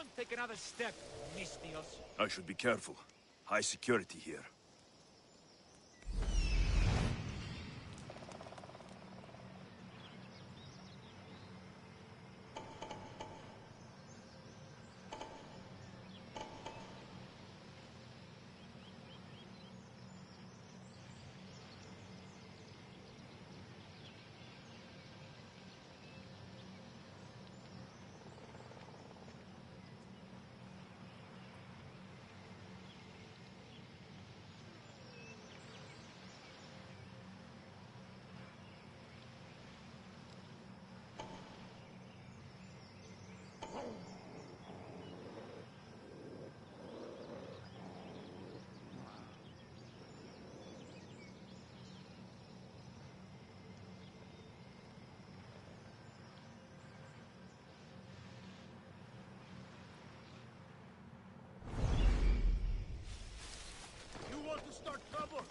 Don't take another step, Mistios. I should be careful. High security here. You want to start trouble?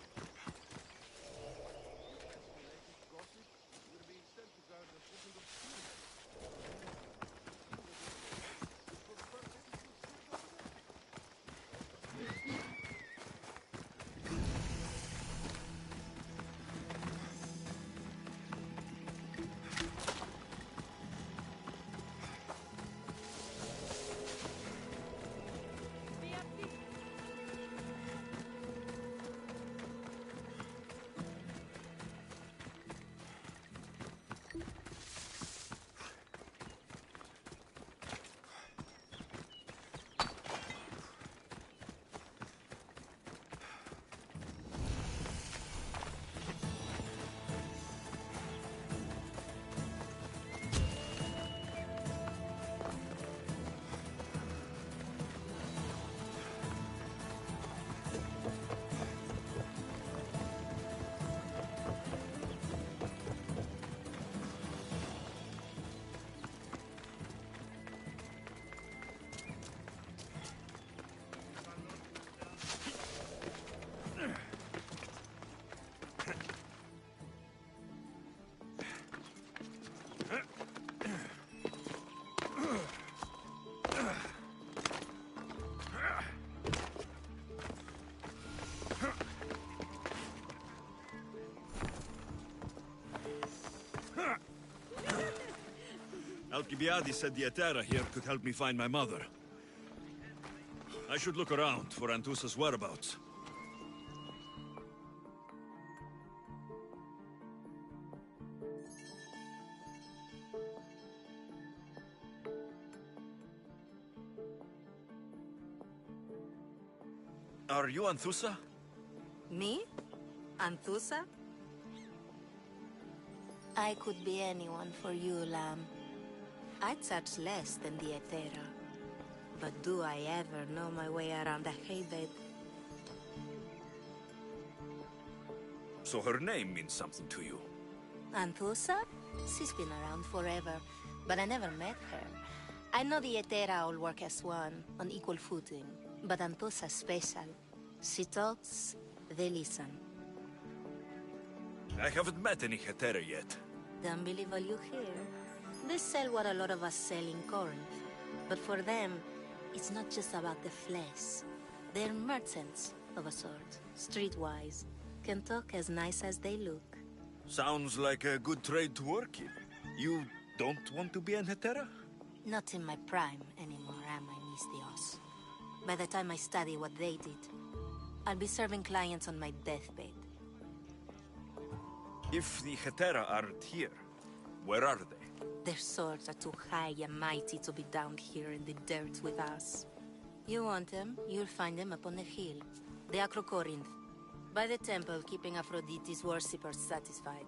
Alcibiades said the Etera here could help me find my mother. I should look around for Anthusa's whereabouts. Are you Anthusa? Me? Anthusa? I could be anyone for you, Lamb. I charge less than the Etera. But do I ever know my way around a haybed? So her name means something to you? Anthusa? She's been around forever, but I never met her. I know the Etera all work as one, on equal footing. But Anthusa's special. She talks, they listen. I haven't met any Hetera yet. Don't believe all you hear. They sell what a lot of us sell in Corinth. But for them, it's not just about the flesh. They're merchants, of a sort, streetwise. Can talk as nice as they look. Sounds like a good trade to work in. You don't want to be an Hetera? Not in my prime anymore, am I, Mistios? By the time I study what they did, I'll be serving clients on my deathbed. If the Hetera aren't here, where are they? Their swords are too high and mighty to be down here in the dirt with us. You want them, you'll find them up on the hill. The Acrocorinth. By the temple, keeping Aphrodite's worshippers satisfied.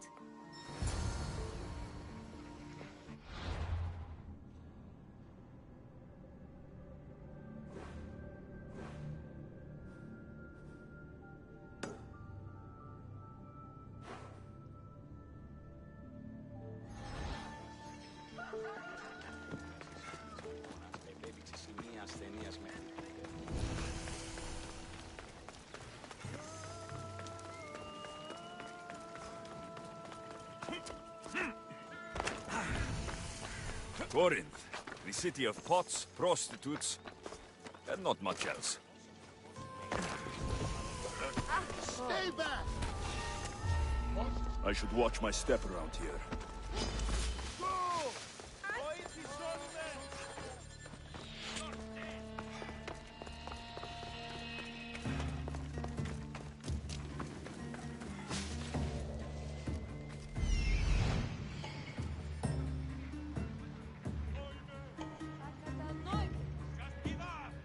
Corinth. The city of pots, prostitutes, and not much else. Stay back! I should watch my step around here. Go! Odyssey, solve!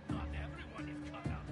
Not everyone is cut out.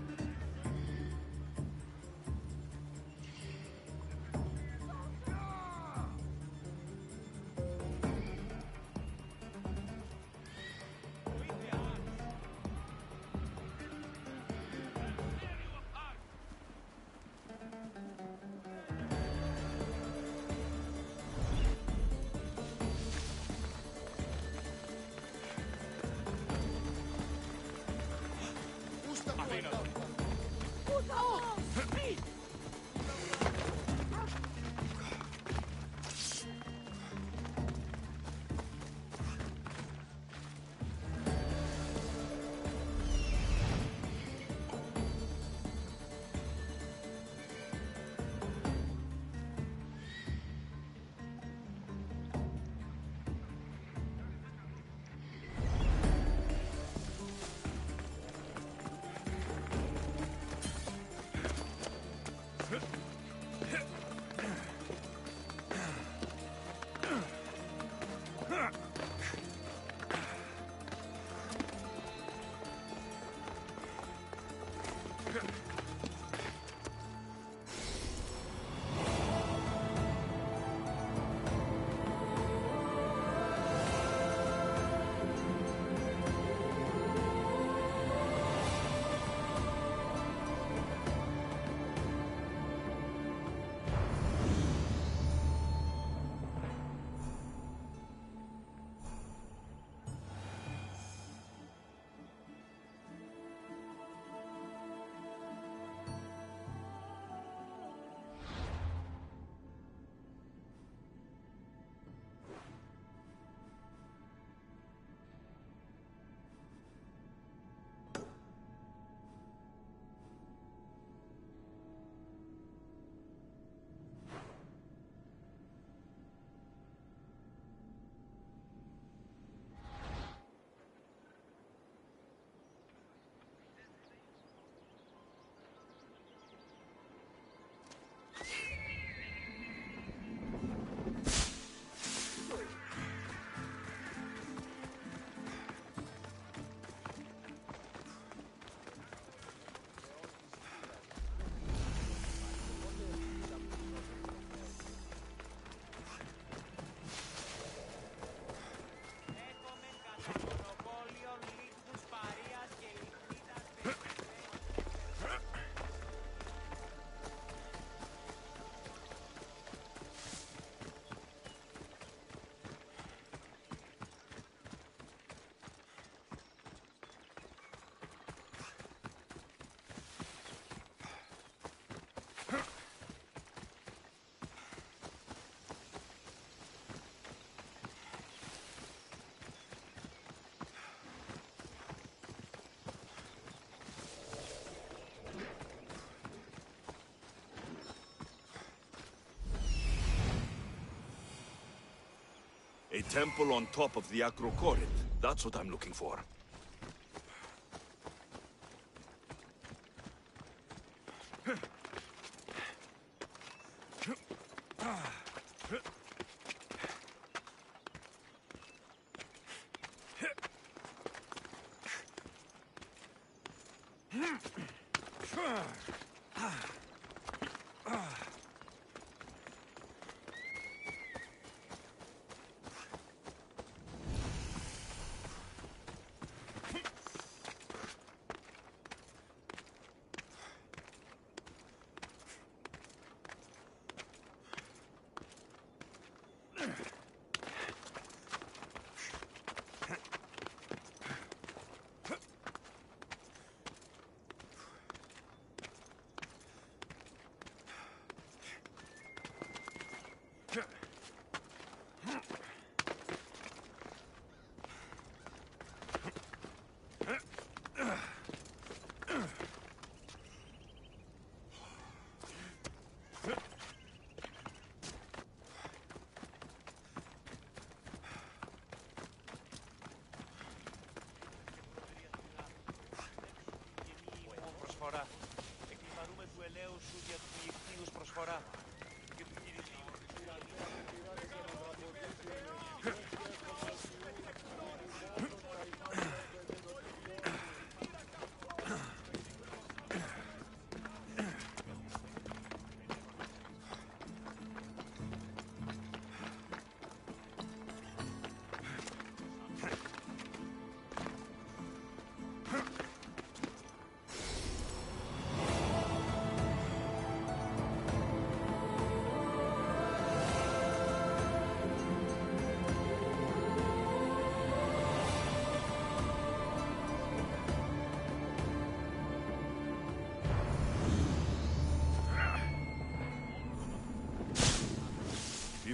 A temple on top of the Acrocorinth. That's what I'm looking for.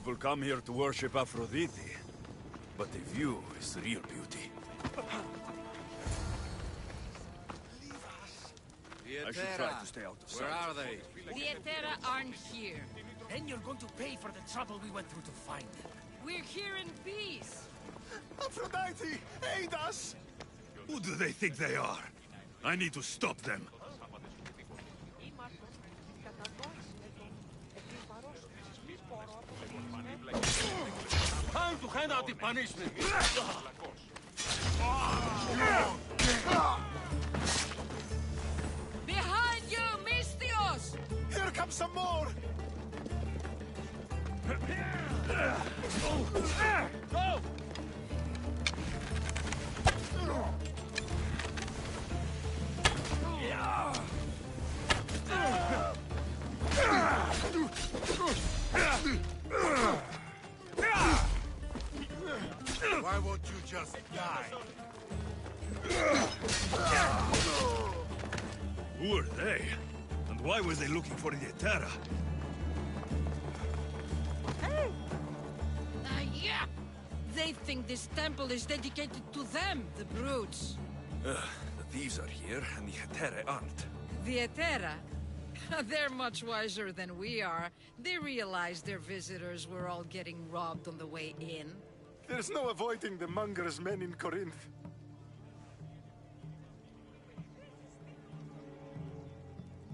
People come here to worship Aphrodite, but the view is real beauty. I should try to stay out of sight. Where are they? The Etera aren't here. Then you're going to pay for the trouble we went through to find them. We're here in peace. Aphrodite, aid us! Who do they think they are? I need to stop them. Time to hand out the punishment! Behind you, Mystios! Here comes some more! Go! Why won't you just die? Who are they? And why were they looking for the Etera? Yeah! They think this temple is dedicated to them, the brutes. The thieves are here, and the Etera aren't. The Etera? They're much wiser than we are. They realized their visitors were all getting robbed on the way in. There's no avoiding the monger's men in Corinth.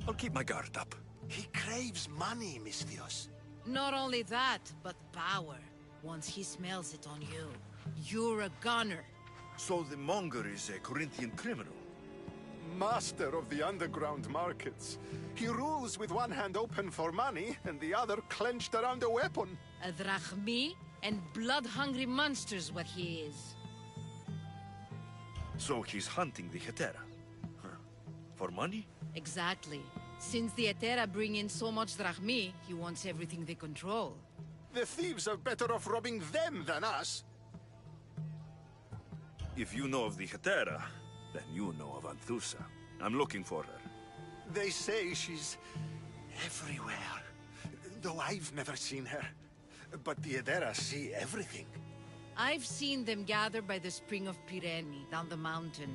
I'll keep my guard up. He craves money, Mystios. Not only that, but power. Once he smells it on you, you're a gunner. So the monger is a Corinthian criminal? Master of the underground markets. He rules with one hand open for money and the other clenched around a weapon. A drachmi and blood-hungry monster's what he is. So he's hunting the Etera? Huh. For money? Exactly. Since the Etera bring in so much drachmi, he wants everything they control. The thieves are better off robbing them than us. If you know of the Etera, then you know of Anthusa. I'm looking for her. They say she's everywhere, though I've never seen her. But the Edera see everything. I've seen them gather by the spring of Pirene, down the mountain.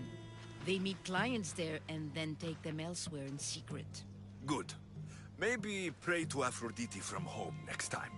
They meet clients there and then take them elsewhere in secret. Good. Maybe pray to Aphrodite from home next time.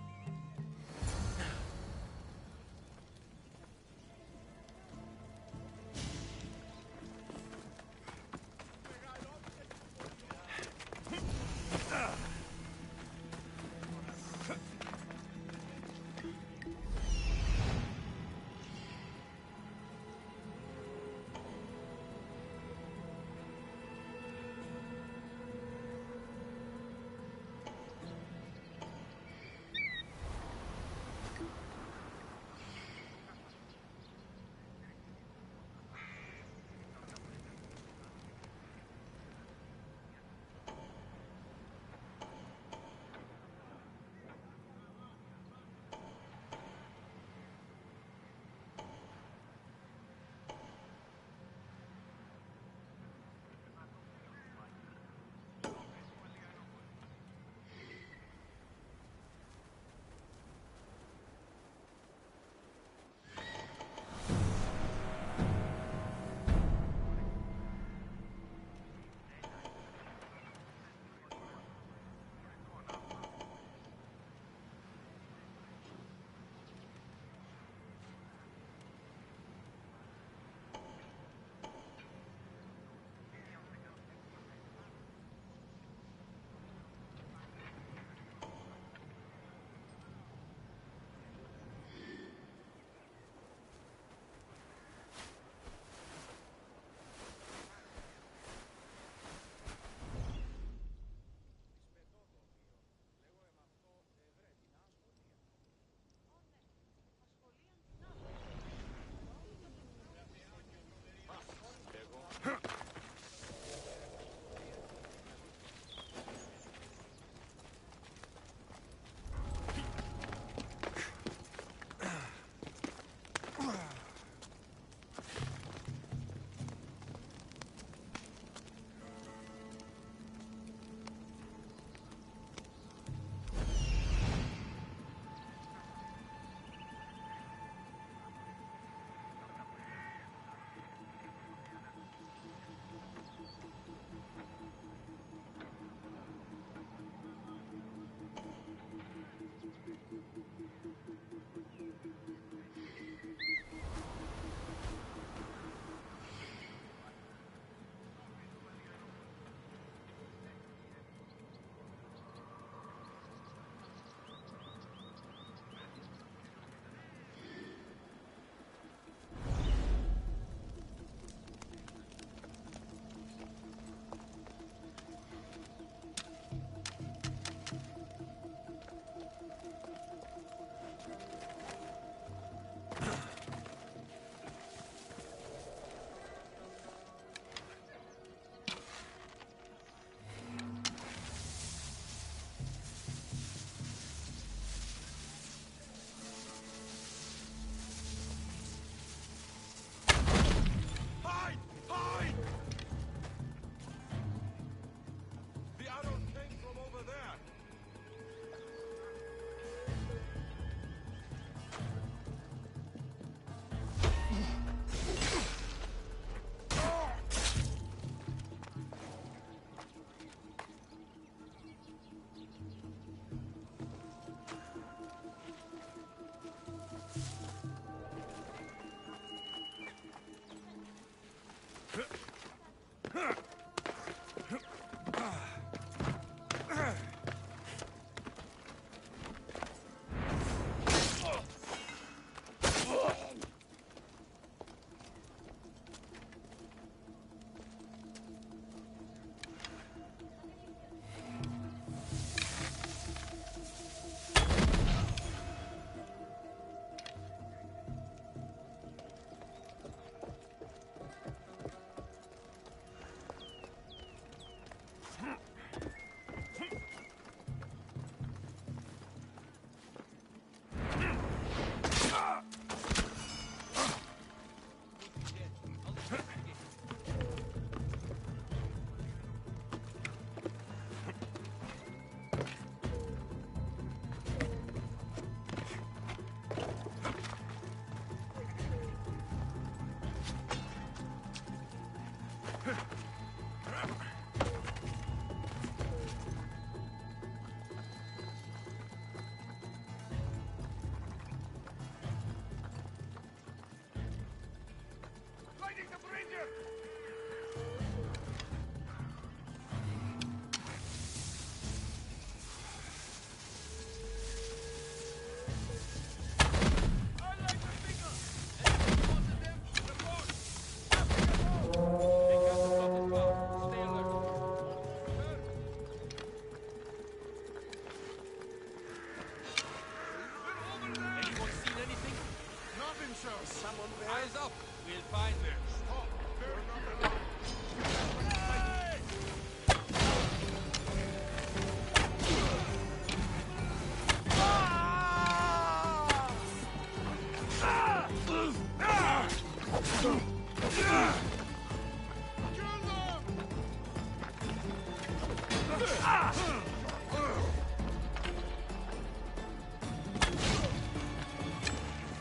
Someone there? Eyes up! We'll find them. Stop! They're not alive!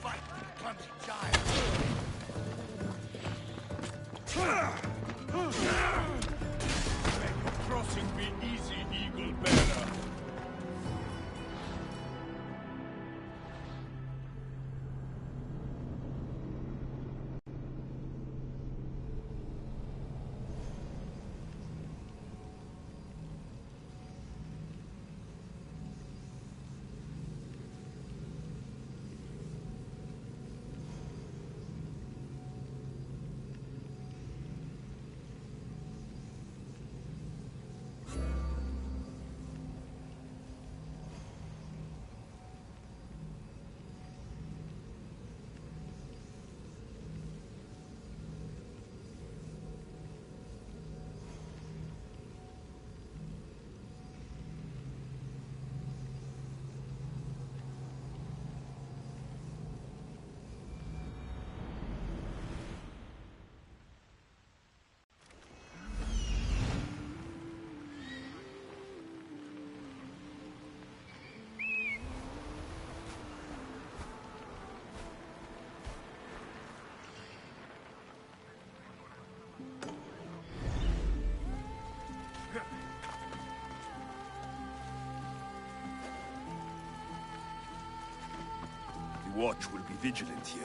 Fight, clumsy giant! Make your crossing be easy, Eagle Bearer. The watch will be vigilant here.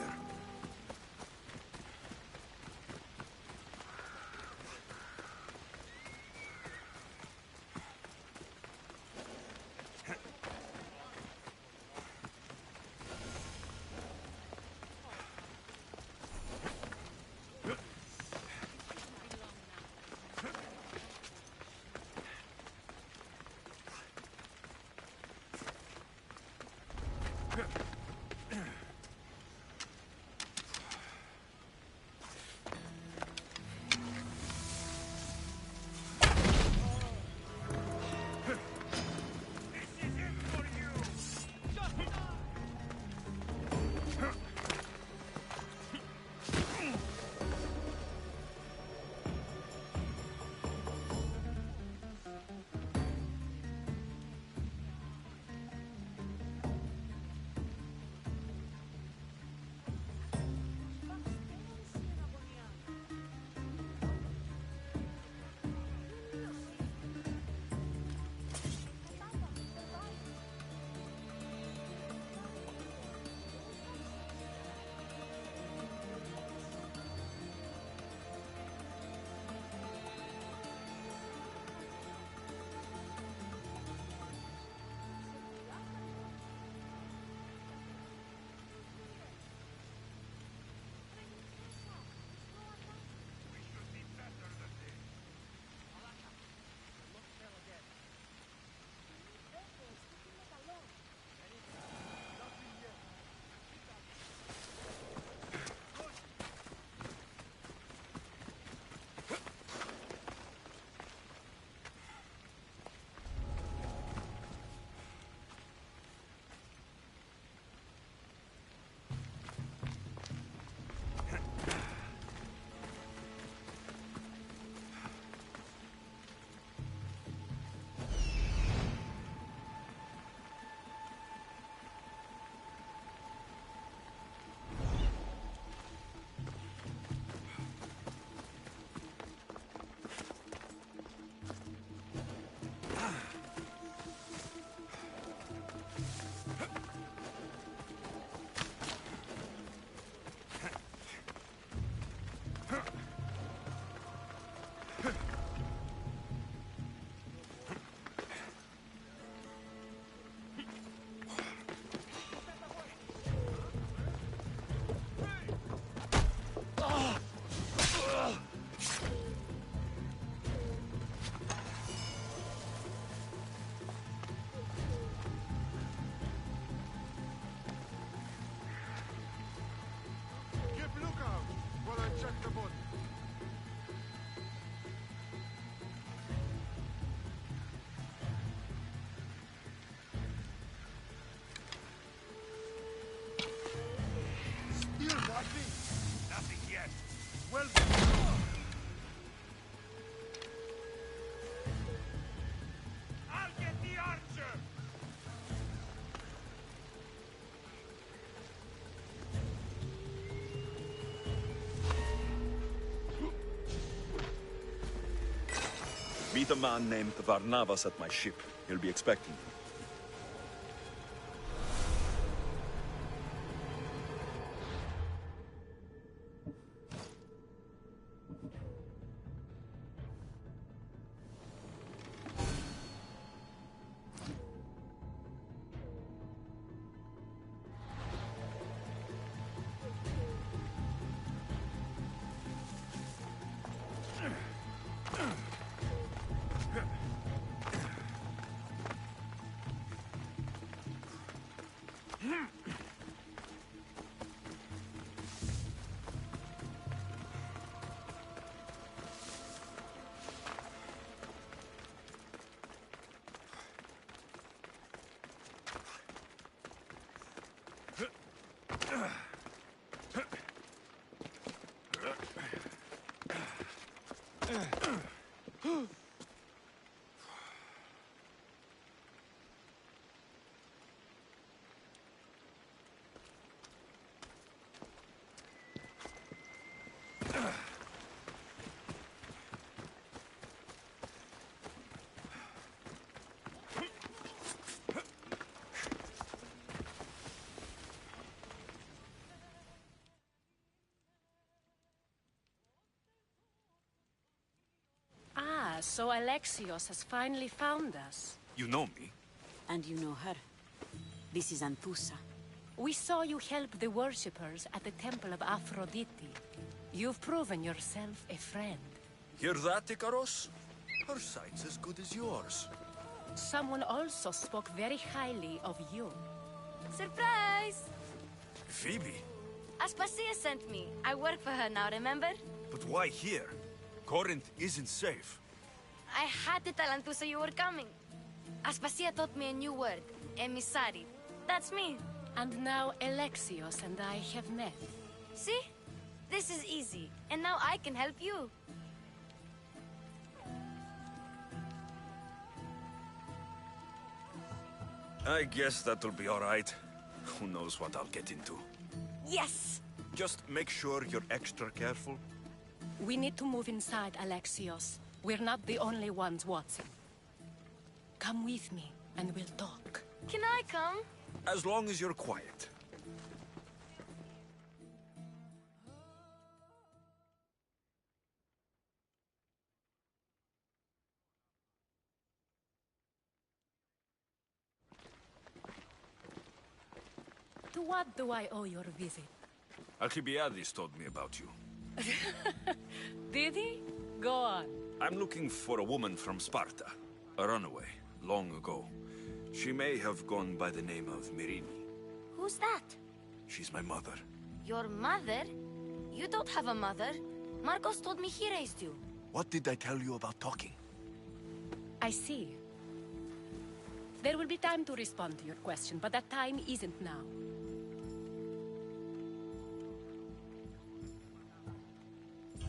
Check the body. Still nothing. Nothing yet. Well done. I'll get the archer! Meet a man named Varnavas at my ship. He'll be expecting you. So Alexios has finally found us. You know me? And you know her. This is Anthusa. We saw you help the worshippers at the Temple of Aphrodite. You've proven yourself a friend. Hear that, Ikaros? Her sight's as good as yours. Someone also spoke very highly of you. Surprise! Phoebe? Aspasia sent me. I work for her now, remember? But why here? Corinth isn't safe. I had to tell Anthusa you were coming. Aspasia taught me a new word, emissary. That's me. And now Alexios and I have met. See? This is easy, and now I can help you. I guess that'll be all right. Who knows what I'll get into. Yes! Just make sure you're extra careful. We need to move inside, Alexios. We're not the only ones watching. Come with me, and we'll talk. Can I come? As long as you're quiet. To what do I owe your visit? Alcibiades told me about you. Did he? Go on. I'm looking for a woman from Sparta. A runaway, long ago. She may have gone by the name of Myrine. Who's that? She's my mother. Your mother? You don't have a mother. Marcos told me he raised you. What did I tell you about talking? I see. There will be time to respond to your question, but that time isn't now.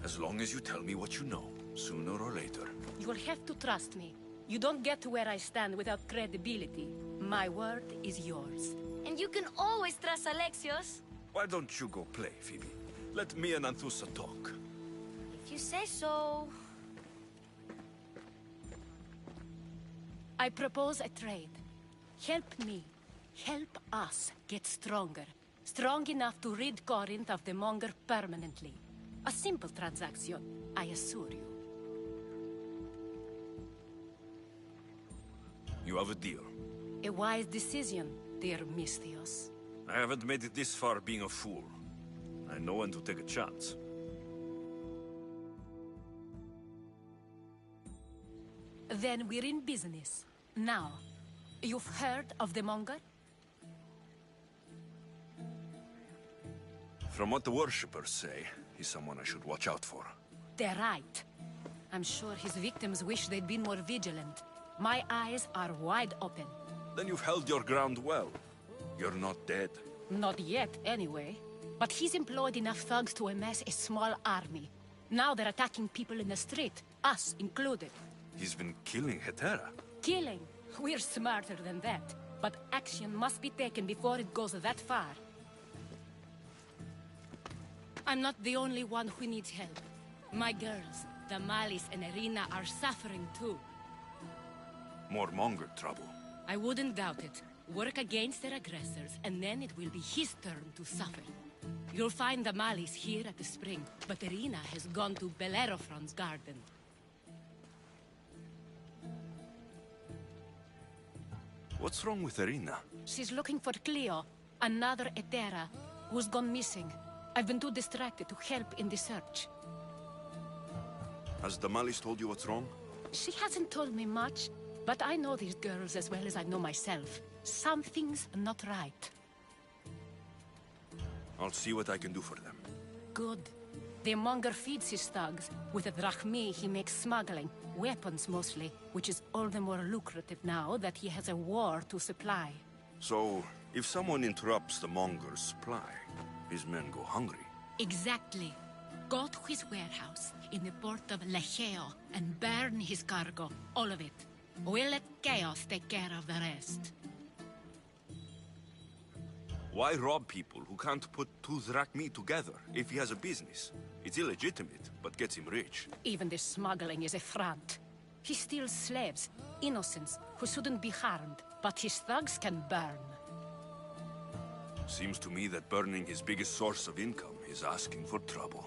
As long as you tell me what you know, sooner or later. You will have to trust me. You don't get to where I stand without credibility. My word is yours. And you can always trust Alexios. Why don't you go play, Phoebe? Let me and Anthusa talk. If you say so. I propose a trade. Help me. Help us get stronger. Strong enough to rid Corinth of the Monger permanently. A simple transaction, I assure you. You have a deal. A wise decision, dear Misthios. I haven't made it this far being a fool. I know when to take a chance. Then we're in business. Now, you've heard of the Monger? From what the worshippers say, He's someone I should watch out for. They're right. I'm sure his victims wish they'd been more vigilant. My eyes are wide open. Then you've held your ground well. You're not dead. Not yet, anyway. But he's employed enough thugs to amass a small army. Now they're attacking people in the street, us included. He's been killing Hetera. Killing? We're smarter than that. But action must be taken before it goes that far. I'm not the only one who needs help. My girls, Damalis and Irina, are suffering too. More Monger trouble. I wouldn't doubt it. Work against their aggressors, and then it will be his turn to suffer. You'll find Damalis here at the spring, but Irina has gone to Bellerophon's garden. What's wrong with Irina? She's looking for Cleo, another Hetera, who's gone missing. I've been too distracted to help in the search. Has Damalis told you what's wrong? She hasn't told me much, but I know these girls as well as I know myself. Something's not right. I'll see what I can do for them. Good. The monger feeds his thugs. With the drachmi, he makes smuggling. Weapons, mostly. Which is all the more lucrative now that he has a war to supply. So, if someone interrupts the Monger's supply, his men go hungry. Exactly. Go to his warehouse in the port of Lecheo and burn his cargo. All of it. We'll let chaos take care of the rest. Why rob people who can't put two drachmi together if he has a business? It's illegitimate, but gets him rich. Even the smuggling is a front. He steals slaves, innocents, who shouldn't be harmed, but his thugs can burn. Seems to me that burning his biggest source of income is asking for trouble.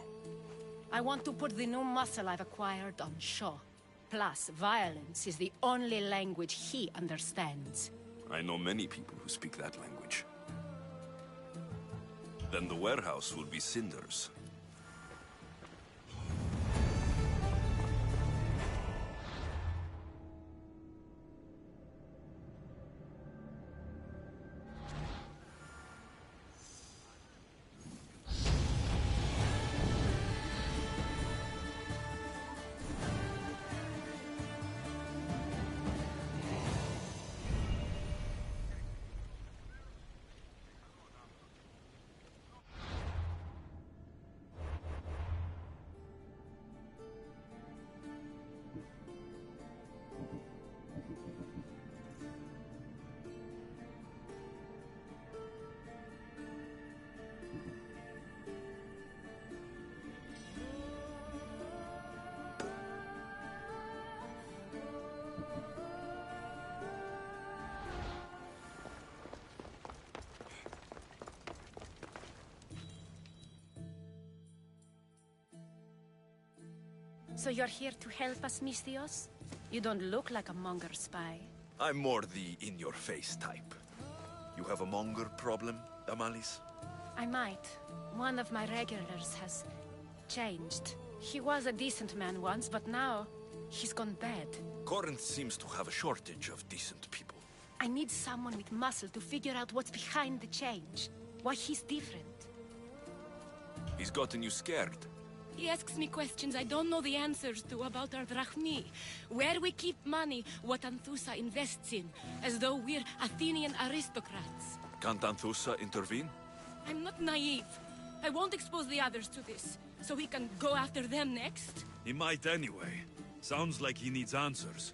I want to put the new muscle I've acquired on show. Plus, violence is the only language he understands. I know many people who speak that language. Then the warehouse will be cinders. So you're here to help us, Mistios? You don't look like a monger spy. I'm more the in-your-face type. You have a Monger problem, Damalis? I might. One of my regulars has changed. He was a decent man once, but now he's gone bad. Corinth seems to have a shortage of decent people. I need someone with muscle to figure out what's behind the change. Why he's different. He's gotten you scared. He asks me questions I don't know the answers to about our drachmi. Where we keep money, what Anthusa invests in. As though we're Athenian aristocrats. Can't Anthusa intervene? I'm not naive. I won't expose the others to this. So he can go after them next? He might anyway. Sounds like he needs answers.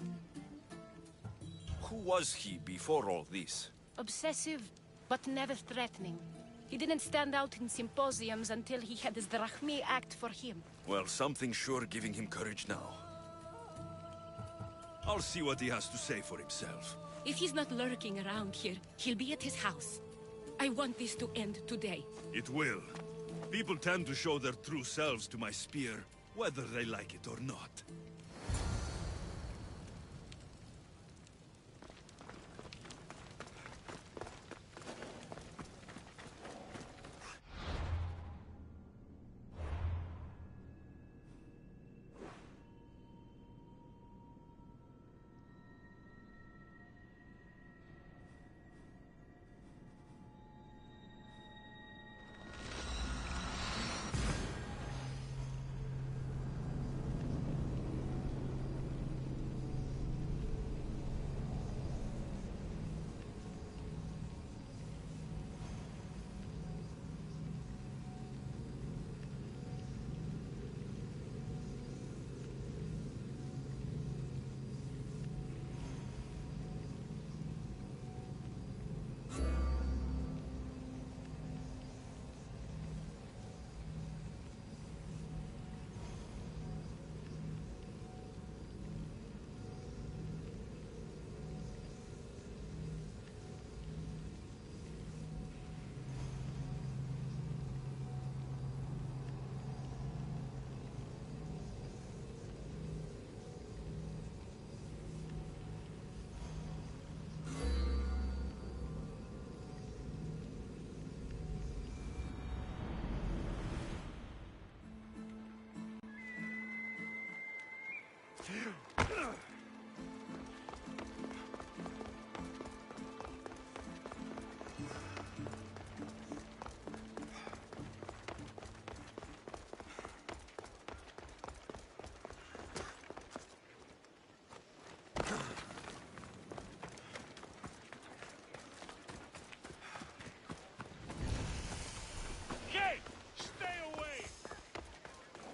Who was he before all this? Obsessive, but never threatening. He didn't stand out in symposiums until he had his drachmi act for him. Well, something's sure giving him courage now. I'll see what he has to say for himself. If he's not lurking around here, he'll be at his house. I want this to end today. It will. People tend to show their true selves to my spear, whether they like it or not.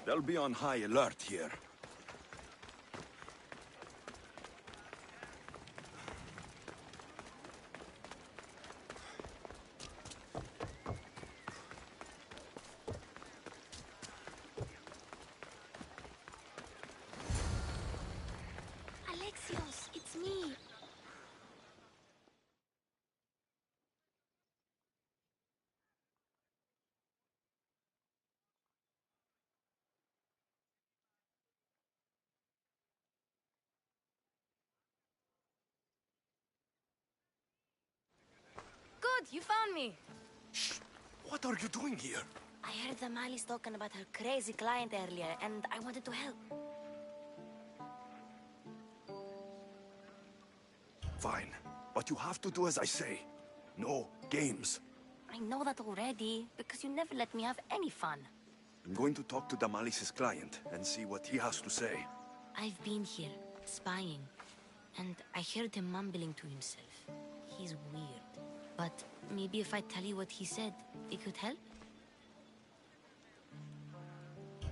They'll be on high alert here. Alexios, it's me. Good, you found me. What are you doing here? I heard the Mali's talking about her crazy client earlier, and I wanted to help. Fine. But you have to do as I say. No games. I know that already, because you never let me have any fun. I'm going to talk to Damalis's client and see what he has to say. I've been here, spying, and I heard him mumbling to himself. He's weird. But maybe if I tell you what he said, it could help?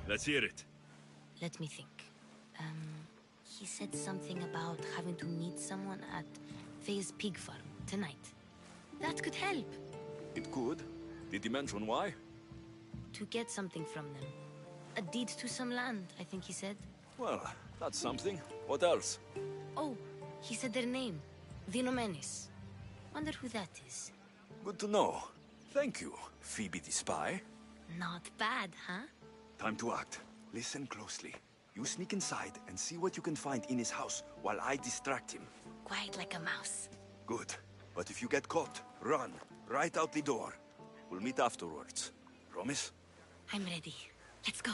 Let's hear it. Let me think. He said something about having to meet someone at Faye's pig farm tonight. That could help. It could. Did he mention why? To get something from them. A deed to some land, I think he said. Well, that's something. What else? Oh, he said their name. The Nomenis. Wonder who that is. Good to know. Thank you, Phoebe the spy. Not bad, huh? Time to act. Listen closely. You sneak inside and see what you can find in his house while I distract him. Quiet like a mouse. Good. But if you get caught, run. Right out the door. We'll meet afterwards. Promise? I'm ready. Let's go.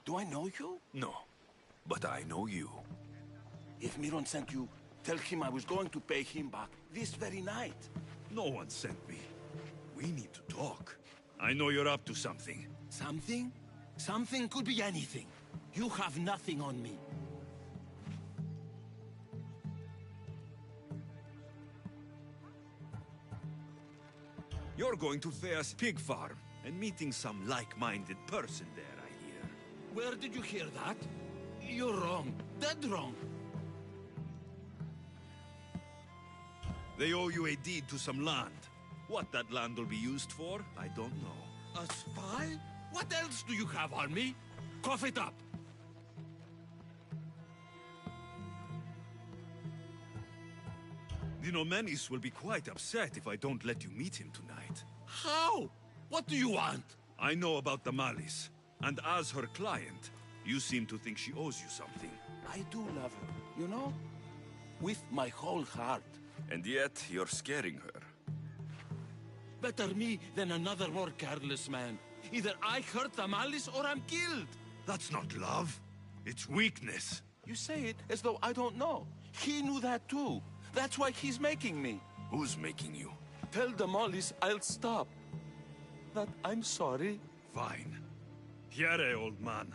Do I know you? No. But I know you. If Miron sent you, tell him I was going to pay him back this very night. No one sent me. We need to talk. I know you're up to something. Something? Something could be anything. You have nothing on me. You're going to Thea's pig farm and meeting some like-minded person there, I hear. Where did you hear that? You're wrong. Dead wrong. They owe you a deed to some land. What that land will be used for, I don't know. A spy? What else do you have on me? Cough it up. The Nomenis will be quite upset if I don't let you meet him tonight. How? What do you want? I know about the Malice, and as her client, you seem to think she owes you something. I do love her, you know? With my whole heart. And yet, you're scaring her. Better me than another more careless man. Either I hurt the Malice or I'm killed. That's not love. It's weakness. You say it as though I don't know. He knew that too. That's why he's making me. Who's making you? Tell the Mollies I'll stop. That I'm sorry. Fine. Here, old man.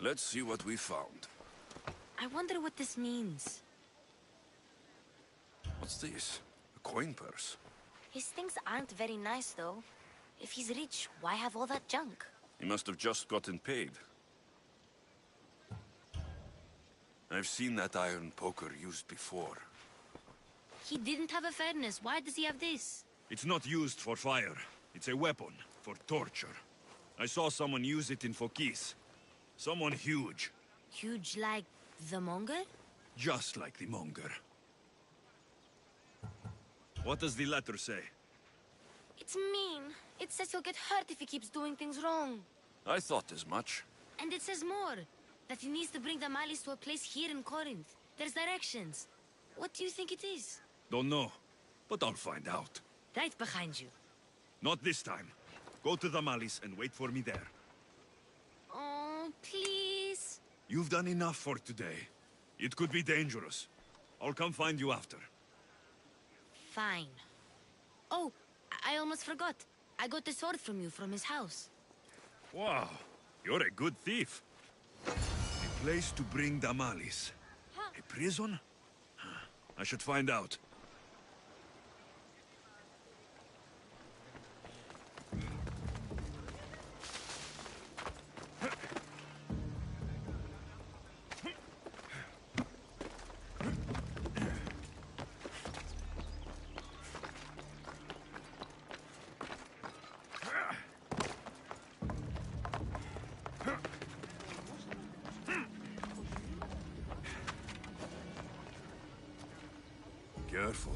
Let's see what we found. I wonder what this means. What's this? A coin purse? His things aren't very nice, though. If he's rich, why have all that junk? He must have just gotten paid. I've seen that iron poker used before. He didn't have a furnace. Why does he have this? It's not used for fire. It's a weapon for torture. I saw someone use it in Fokis. Someone huge. Huge like the Monger? Just like the Monger. What does the letter say? It's mean. It says he'll get hurt if he keeps doing things wrong. I thought as much. And it says more. That he needs to bring the Malis to a place here in Corinth. There's directions. What do you think it is? Don't know, but I'll find out. Right behind you. Not this time. Go to the Malis and wait for me there. Oh, please. You've done enough for today. It could be dangerous. I'll come find you after. Fine. Oh, I almost forgot. I got the sword from you from his house. Wow, you're a good thief. A place to bring the Malis. A prison? I should find out. Careful.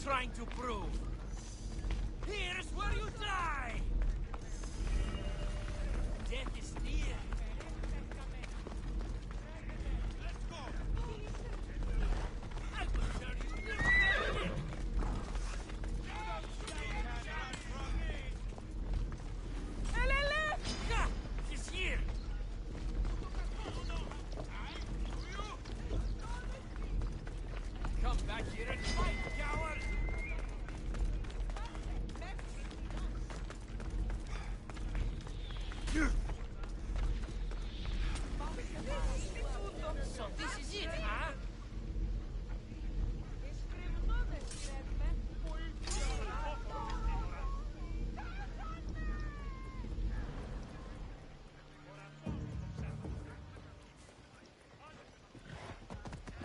trying to prove? Here's where you die! Death is near. Let's go! I will turn you near. Ha! He's here! Come back here and fight, coward! So this is it, huh?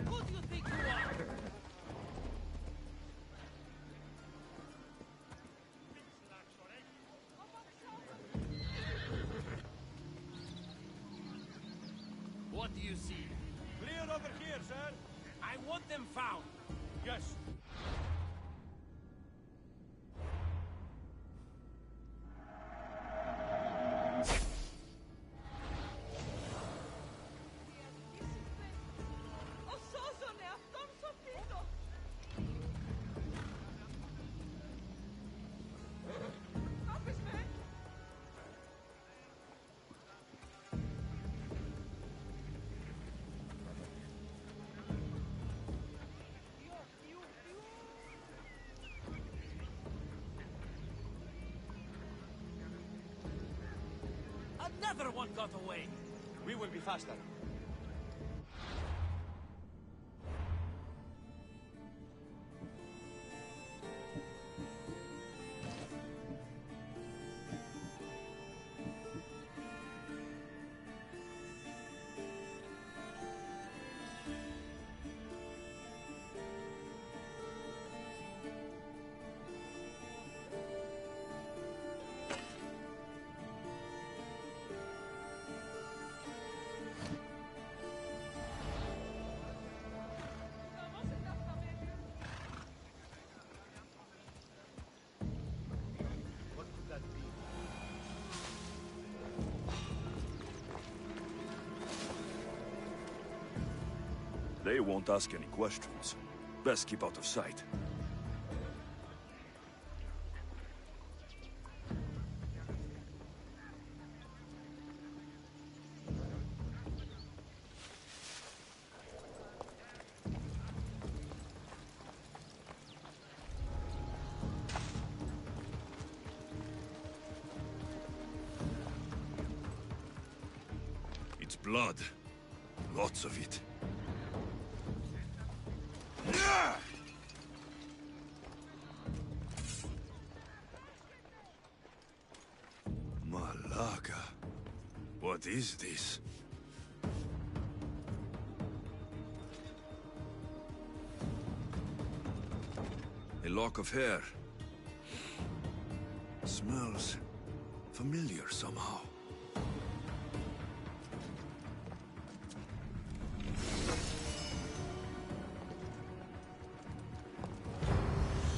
Who do you think you are? What do you see? Clear over here, sir. I want them found. Yes. Another one got away. We will be faster. They won't ask any questions. Best keep out of sight. It's blood. Lots of it. Malaga. What is this? A lock of hair. Smells familiar somehow.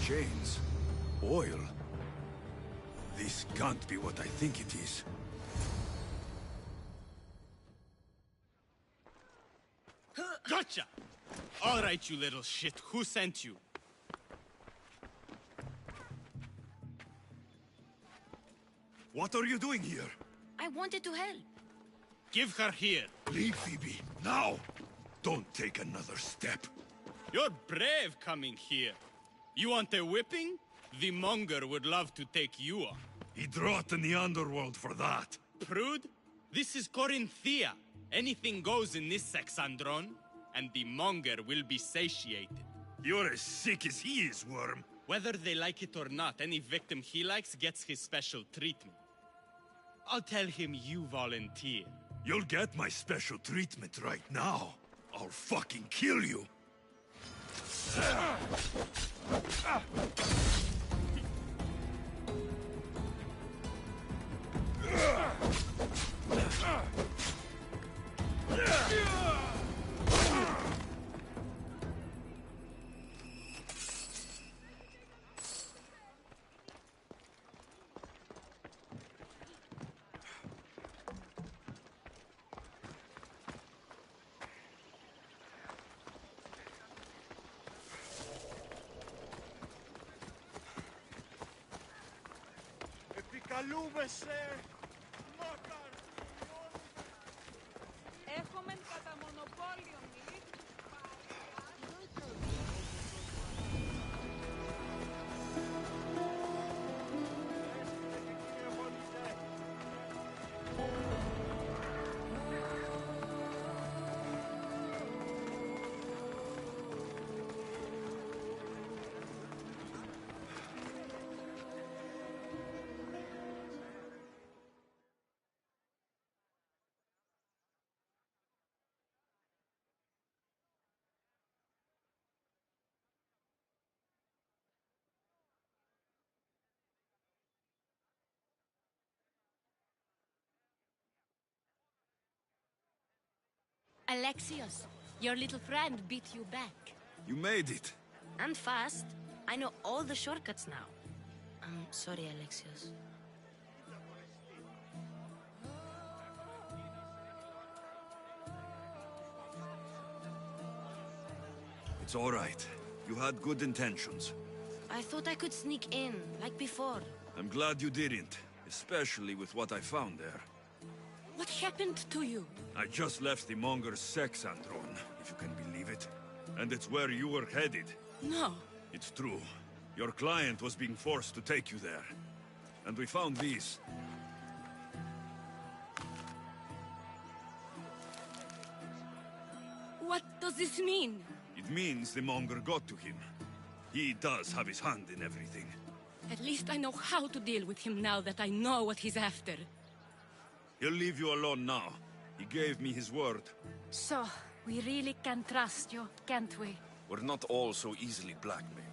Chains. Oil. This can't be what I think it is. Gotcha! All right, you little shit. Who sent you? What are you doing here? I wanted to help. Give her here. Leave, Phoebe. Now! Don't take another step. You're brave coming here. You want a whipping? The Monger would love to take you on. He'd rot in the underworld for that. Prude, this is Corinthia. Anything goes in this Sexandron, and the Monger will be satiated. You're as sick as he is, Worm. Whether they like it or not, any victim he likes gets his special treatment. I'll tell him you volunteer. You'll get my special treatment right now. I'll fucking kill you. Καλούμεσαι! Έχουμε κατά μονοπόλιο, μη. Alexios, your little friend beat you back. You made it. And fast. I know all the shortcuts now. I'm sorry, Alexios. It's all right. You had good intentions. I thought I could sneak in, like before. I'm glad you didn't, especially with what I found there. What happened to you? I just left the Monger's sex andron, if you can believe it. And it's where you were headed. No. It's true. Your client was being forced to take you there. And we found these. What does this mean? It means the Monger got to him. He does have his hand in everything. At least I know how to deal with him now that I know what he's after. He'll leave you alone now. He gave me his word. So, we really can trust you, can't we? We're not all so easily blackmailed.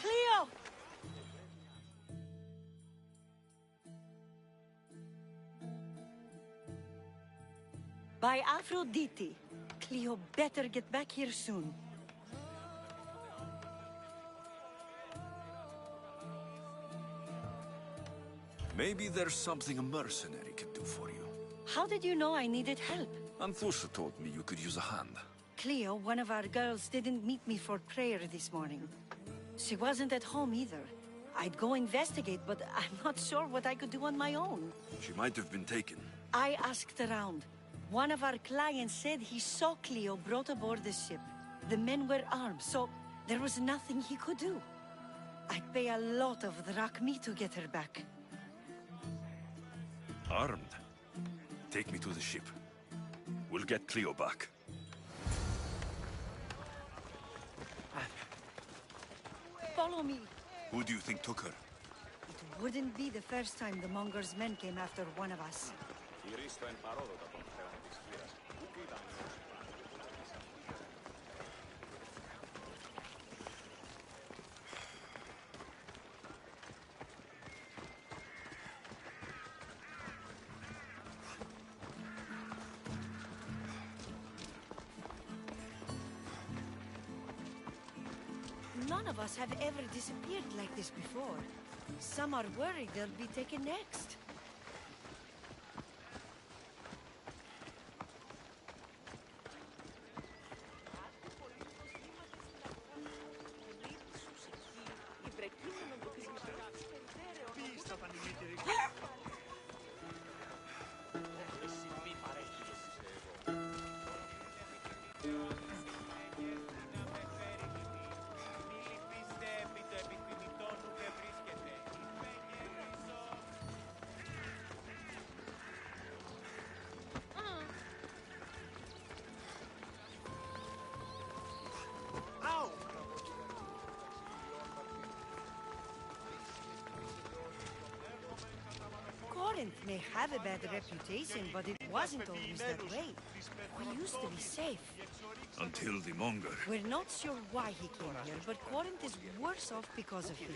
Cleo! By Aphrodite. Cleo better get back here soon. Maybe there's something a mercenary can do for you. How did you know I needed help? Anthusa told me you could use a hand. Cleo, one of our girls, didn't meet me for prayer this morning. She wasn't at home either. I'd go investigate, but I'm not sure what I could do on my own. She might have been taken. I asked around. One of our clients said he saw Cleo brought aboard the ship. The men were armed, so there was nothing he could do. I'd pay a lot of drachmi to get her back. Armed? Take me to the ship. We'll get Cleo back. Follow me. Who do you think took her? It wouldn't be the first time the Monger's men came after one of us. None of us have ever disappeared like this before. Some are worried they'll be taken next. may have a bad reputation, but it wasn't always that way. We used to be safe. Until the Monger. We're not sure why he came here, but Corinth is worse off because of him.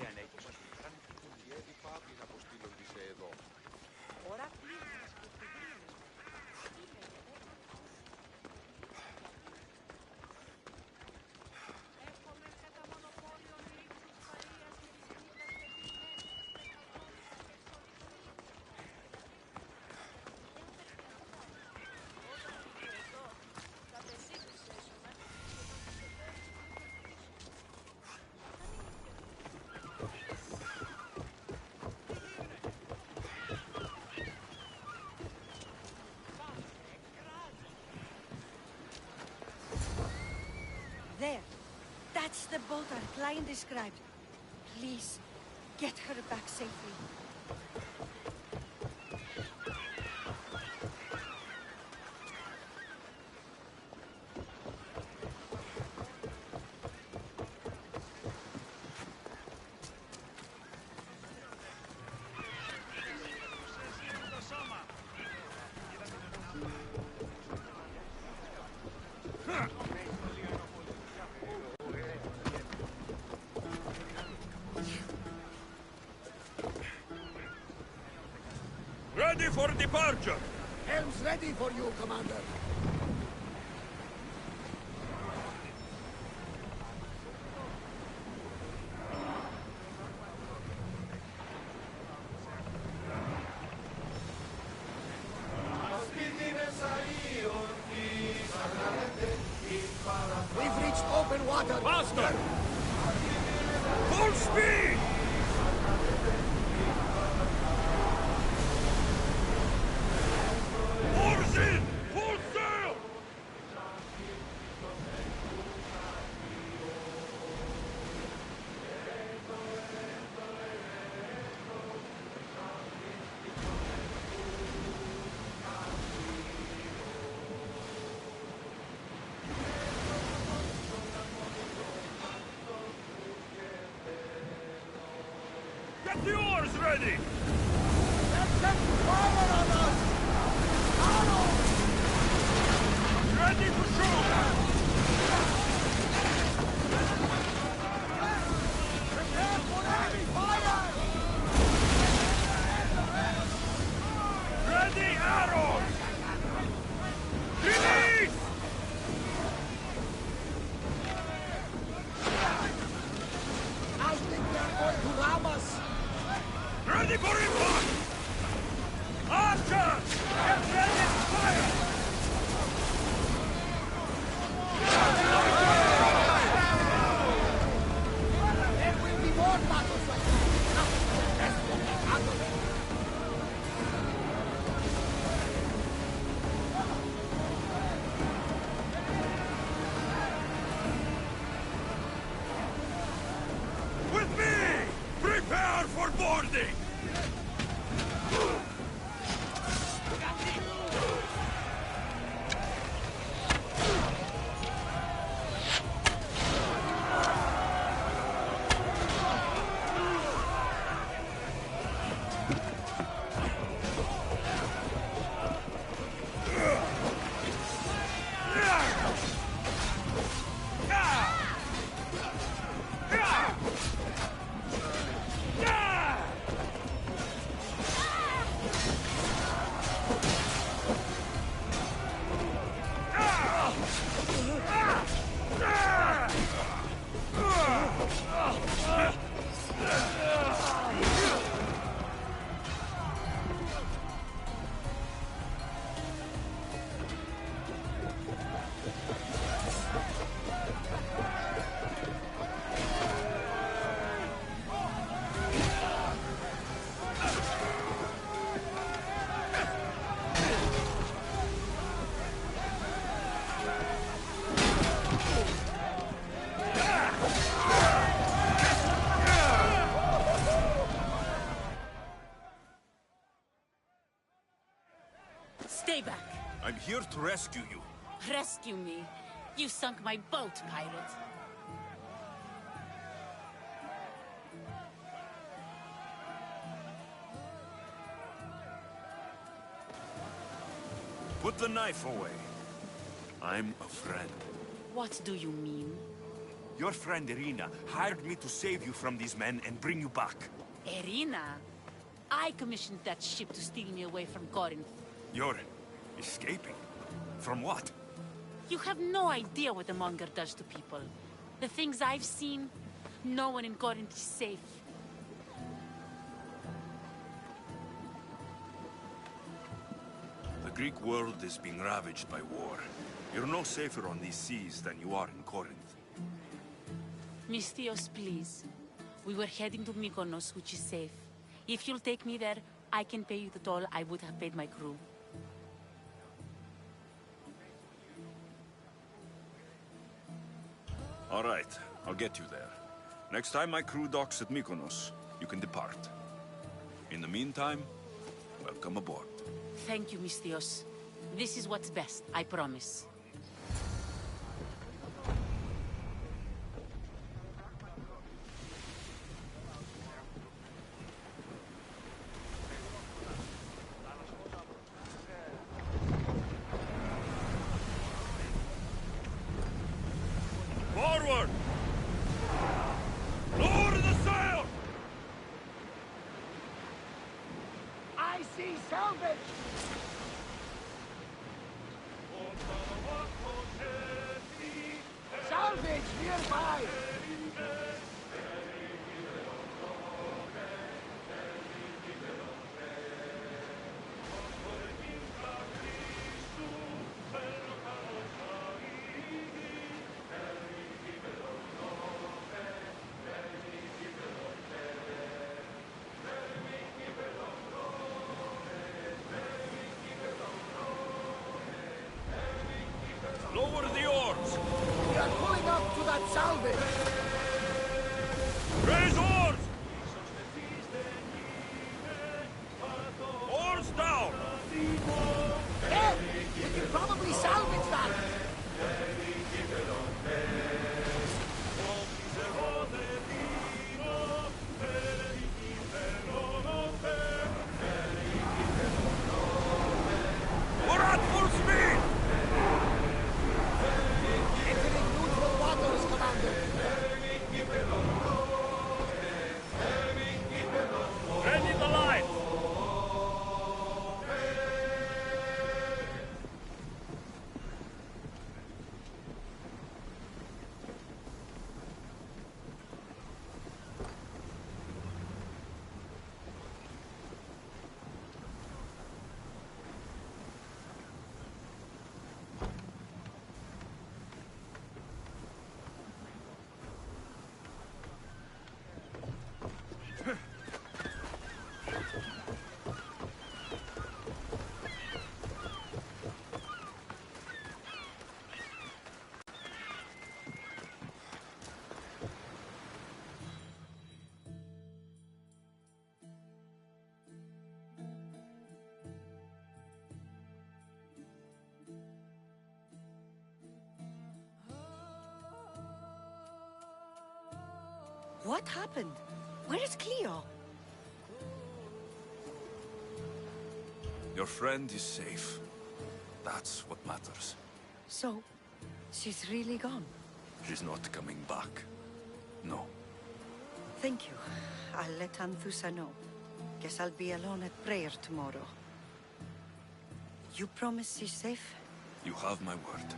There. That's the boat our client described. Please, get her back safely. Ready for departure! Helm's ready for you, Commander. We've reached open water. Faster! Full speed! Oars in! Full sail! Get the oars ready! Let's get fire on us! Ready to shoot! Prepare for enemy fire! Ready arrows! Release! I think they're going to ram us! Ready for impact! Archers! Get ready to fire! There will be more battles like that! Now, let's get out of it! With me! Prepare for boarding! Stay back. I'm here to rescue you. Rescue me. You sunk my boat, pirate. Put the knife away. I'm a friend. What do you mean? Your friend Irina hired me to save you from these men and bring you back. Irina? I commissioned that ship to steal me away from Corinth. You're escaping? From what? You have no idea what the Monger does to people. The things I've seen, no one in Corinth is safe. The Greek world is being ravaged by war. You're no safer on these seas than you are in Corinth. Mystios, please. We were heading to Mykonos, which is safe. If you'll take me there, I can pay you the toll I would have paid my crew. All right, I'll get you there. Next time my crew docks at Mykonos, you can depart. In the meantime, welcome aboard. Thank you, Mystios. This is what's best, I promise. Forward! Lower the sail! I see salvage! Salvage nearby! Lower the oars! We are pulling up to that salvage! Raise oars! Oars down! Hey! We can probably salvage that! We're at full speed! Entering neutral waters, Commander! Ready the line! What happened? Where is Cleo? Your friend is safe. That's what matters. So, she's really gone. She's not coming back. No. Thank you. I'll let Anthusa know. Guess I'll be alone at prayer tomorrow. You promise she's safe? You have my word.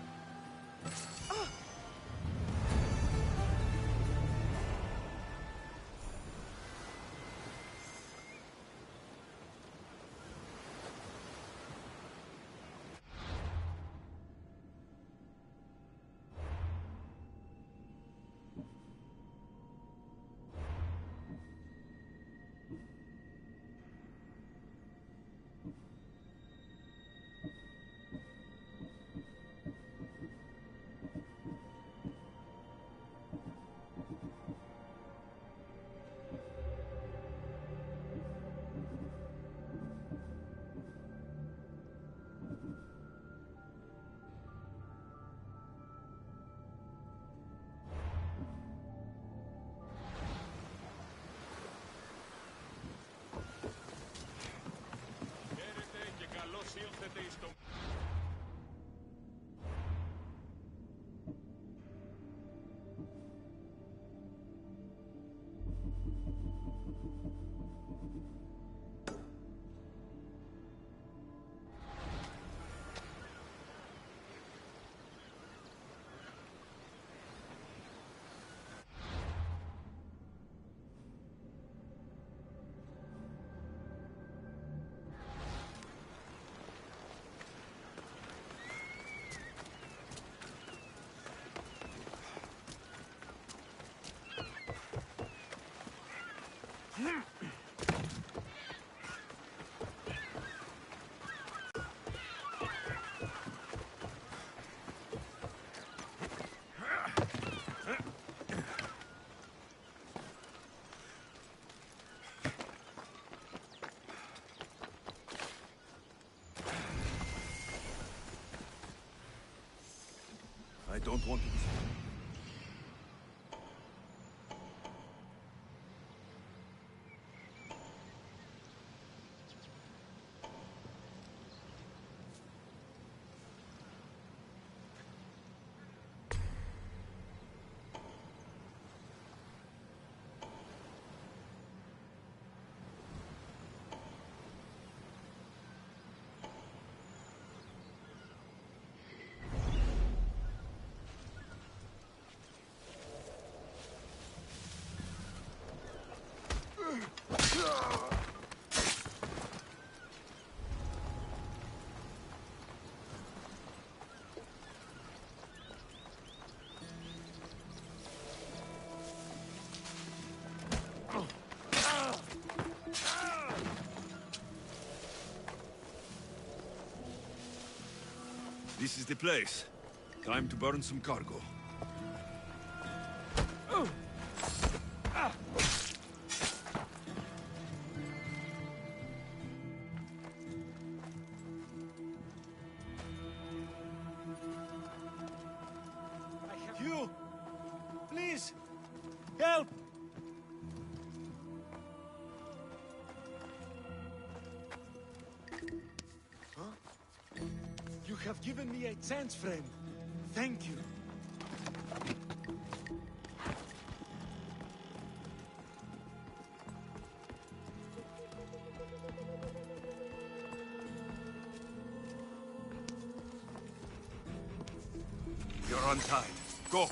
I don't want to. This is the place. Time to burn some cargo. You! Please! Help! Huh? You have given me a chance, friend. Thank you. You're untied. Go!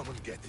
come and get it.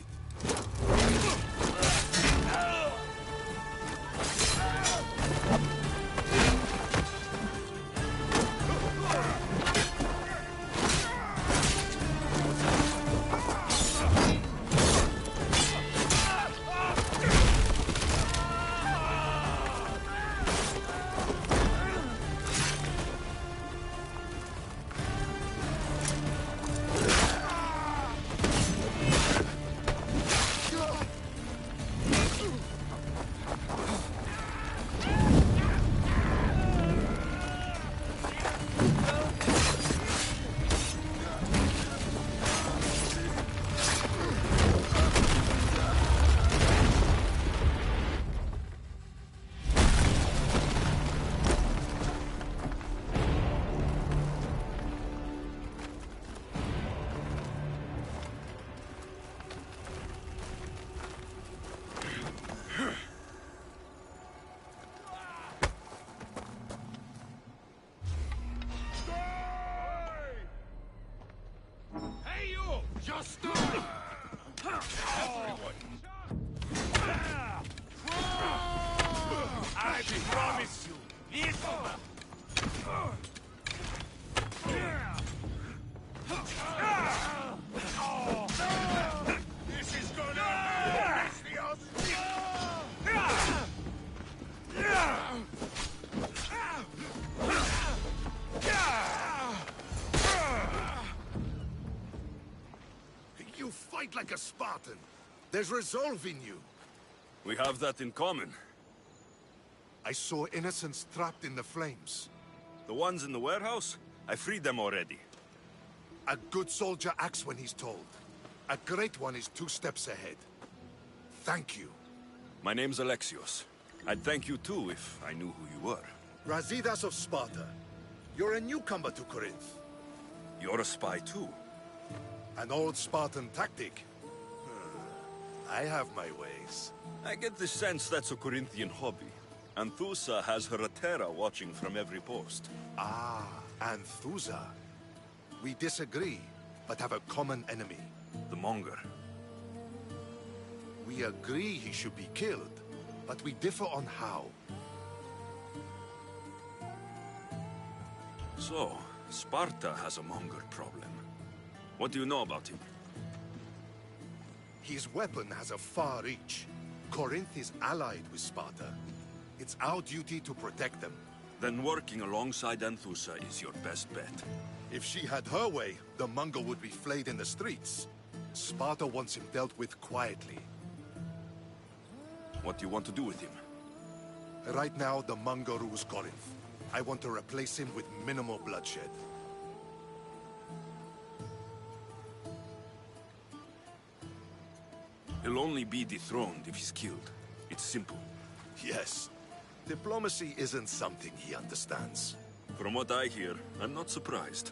Hey, you! Just die! Everyone! I promise you, this this is gonna You fight like a Spartan. There's resolve in you. We have that in common. I saw innocents trapped in the flames. The ones in the warehouse? I freed them already. A good soldier acts when he's told. A great one is 2 steps ahead. Thank you. My name's Alexios. I'd thank you too if I knew who you were. Razidas of Sparta. You're a newcomer to Corinth. You're a spy too. An old Spartan tactic. I have my ways. I get the sense that's a Corinthian hobby. Anthusa has her Atera watching from every post. Ah, Anthusa. We disagree, but have a common enemy. The Monger. We agree he should be killed, but we differ on how. So, Sparta has a Monger problem. What do you know about him? His weapon has a far reach. Corinth is allied with Sparta. It's our duty to protect them. Then working alongside Anthusa is your best bet. If she had her way, the Monger would be flayed in the streets. Sparta wants him dealt with quietly. What do you want to do with him? Right now, the Monger rules Corinth. I want to replace him with minimal bloodshed. He'll only be dethroned if he's killed. It's simple. Yes. Diplomacy isn't something he understands. From what I hear, I'm not surprised.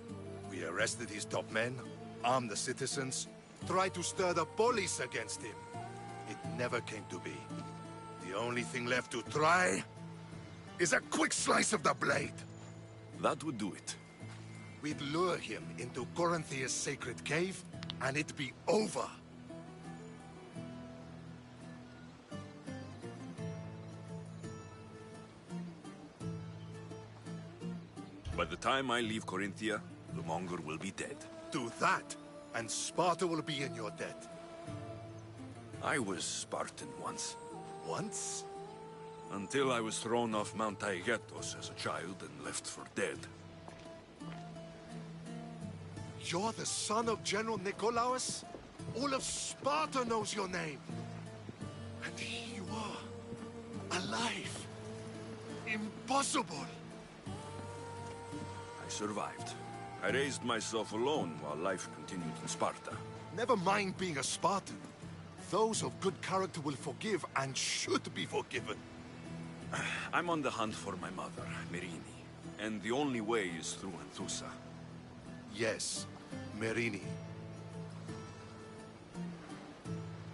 We arrested his top men, armed the citizens, tried to stir the police against him. It never came to be. The only thing left to try is a quick slice of the blade. That would do it. We'd lure him into Corinthia's sacred cave, and it'd be over. By the time I leave Corinthia, the Monger will be dead. Do that, and Sparta will be in your debt. I was Spartan once. Once? Until I was thrown off Mount Taygetos as a child and left for dead. You're the son of General Nikolaos? All of Sparta knows your name. And here you are, alive. Impossible. I survived. I raised myself alone while life continued in Sparta. Never mind being a Spartan. Those of good character will forgive and should be forgiven. I'm on the hunt for my mother, Merini. And the only way is through Anthusa. Yes, Merini.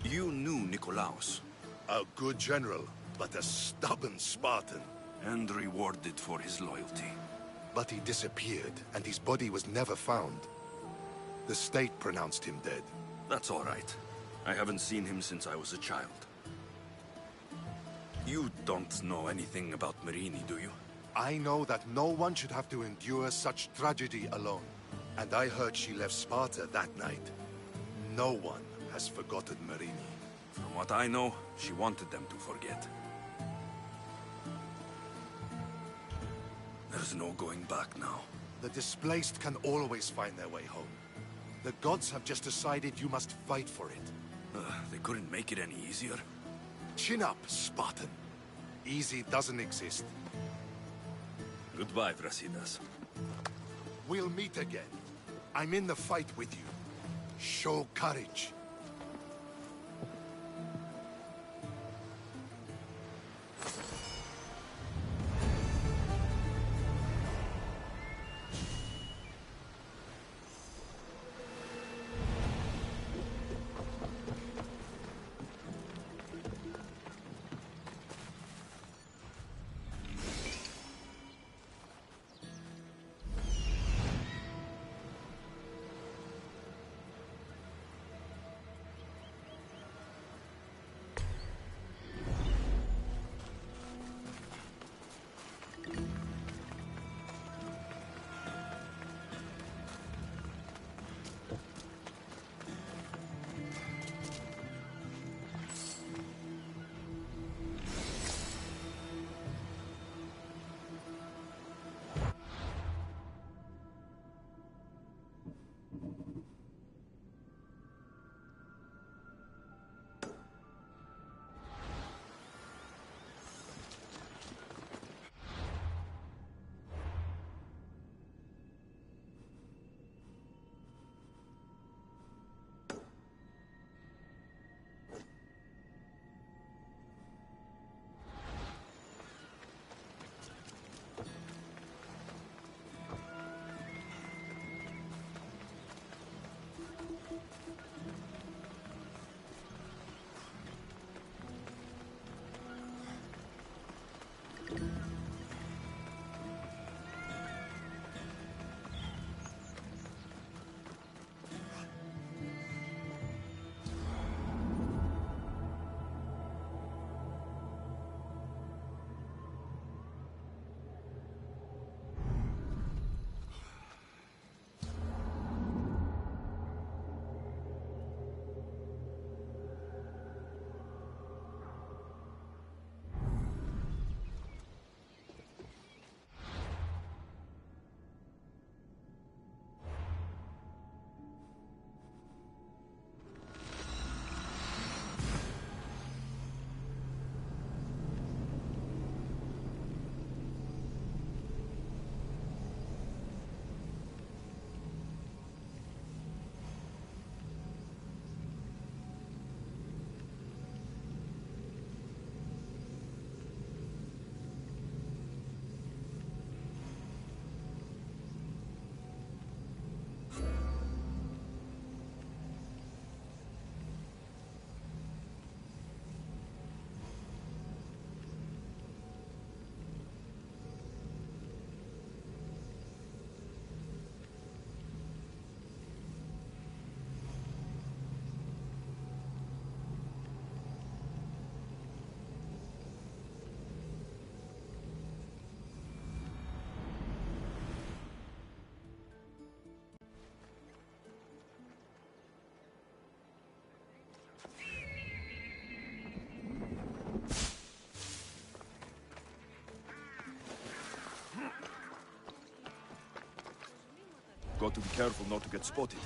You knew Nikolaos. A good general, but a stubborn Spartan. And rewarded for his loyalty. But he disappeared, and his body was never found. The state pronounced him dead. That's all right. I haven't seen him since I was a child. You don't know anything about Marini, do you? I know that no one should have to endure such tragedy alone. And I heard she left Sparta that night. No one has forgotten Marini. From what I know, she wanted them to forget. There's no going back now. The displaced can always find their way home. The gods have just decided you must fight for it. They couldn't make it any easier. Chin up, Spartan. Easy doesn't exist. Goodbye, Brasidas. We'll meet again. I'm in the fight with you. Show courage. Got to be careful not to get spotted.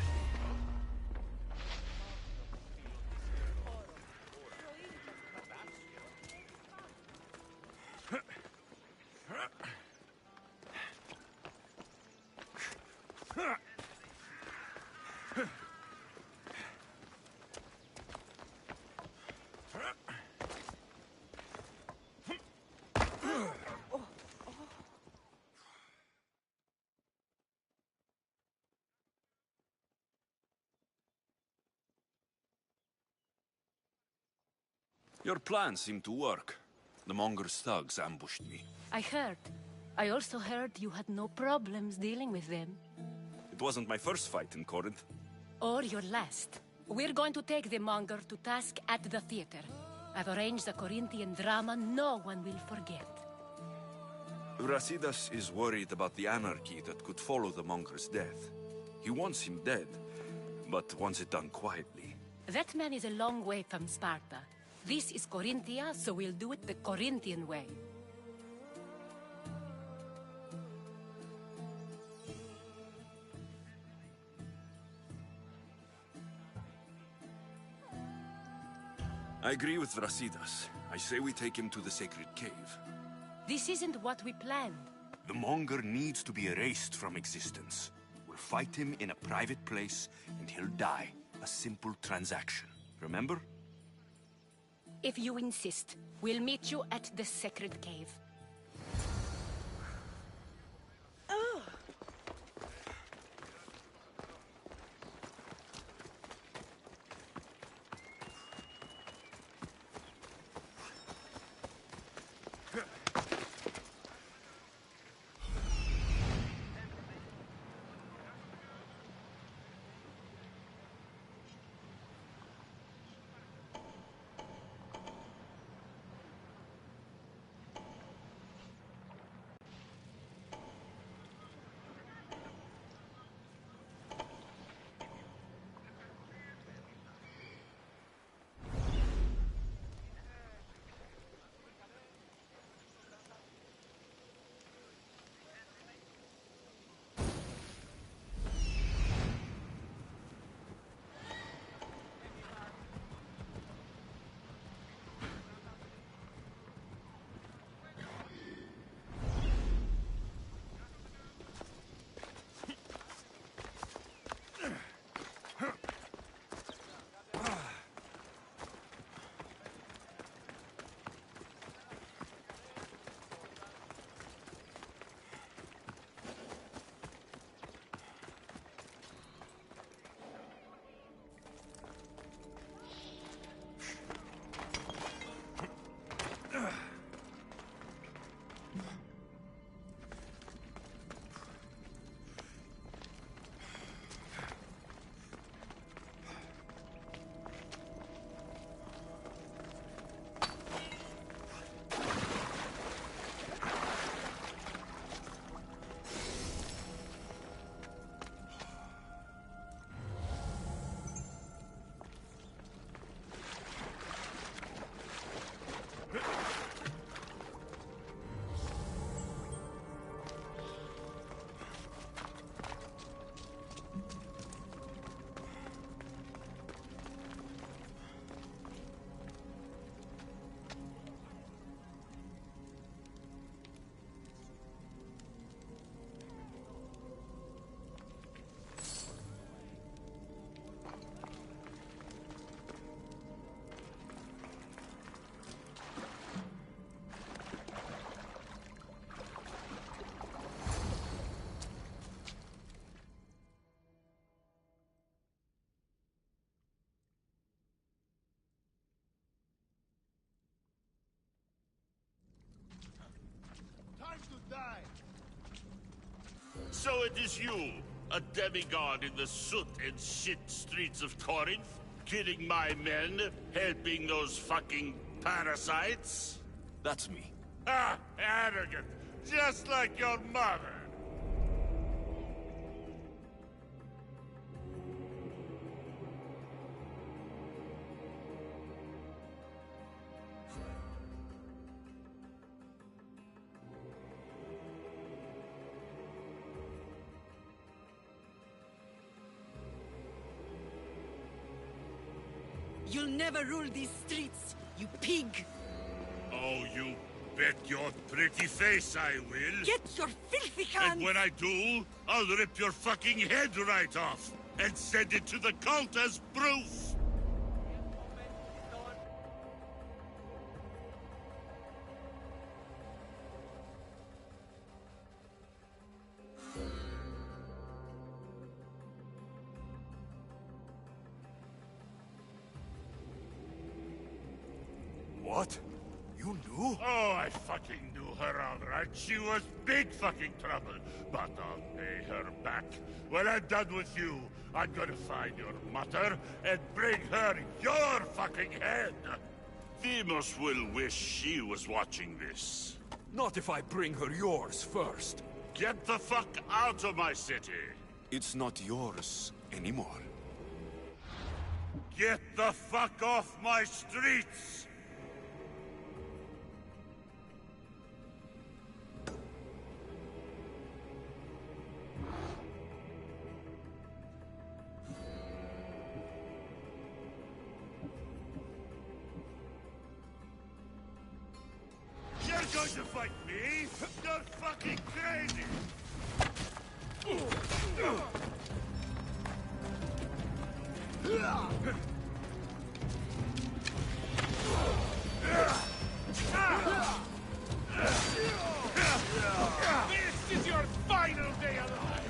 Your plan seemed to work. The Monger's thugs ambushed me. I heard. I also heard you had no problems dealing with them. It wasn't my first fight in Corinth. Or your last. We're going to take the monger to task at the theater. I've arranged a Corinthian drama no one will forget. Brasidas is worried about the anarchy that could follow the monger's death. He wants him dead, but wants it done quietly. That man is a long way from Sparta. This is Corinthia, so we'll do it the Corinthian way. I agree with Brasidas. I say we take him to the sacred cave. This isn't what we planned. The monger needs to be erased from existence. We'll fight him in a private place, and he'll die. A simple transaction. Remember? If you insist, we'll meet you at the sacred cave. So it is you, a demigod in the soot and shit streets of Corinth, killing my men, helping those fucking parasites? That's me. Ah, arrogant, just like your mother. You'll never rule these streets, you pig! Oh, you bet your pretty face I will. Get your filthy hands! And when I do, I'll rip your fucking head right off and send it to the cult as proof. What? You knew? Oh, I fucking knew her all right. She was big fucking trouble. But I'll pay her back. When I'm done with you, I'm gonna find your mother and bring her your fucking head. Demos will wish she was watching this. Not if I bring her yours first. Get the fuck out of my city! It's not yours anymore. Get the fuck off my streets! You're going to fight me? You're fucking crazy! This is your final day alive!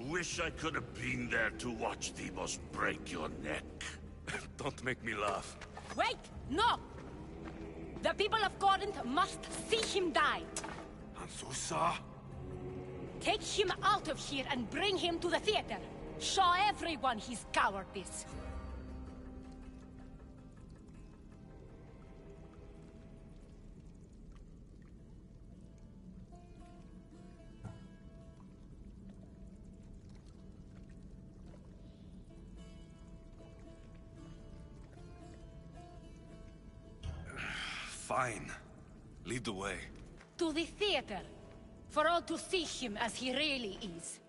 Wish I could have been there to watch Demos break your neck. Don't make me laugh. Wait! No! The people of Corinth must see him die. Anzusa? Take him out of here and bring him to the theater. Show everyone his cowardice. Fine. Lead the way. To the theater. For all to see him as he really is.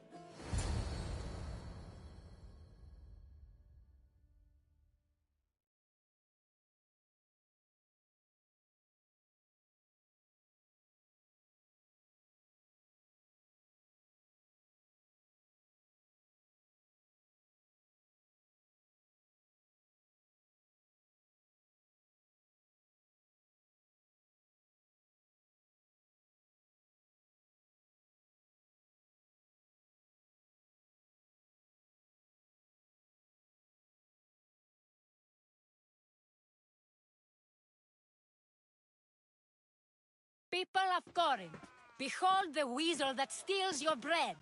People of Corinth, behold the weasel that steals your bread,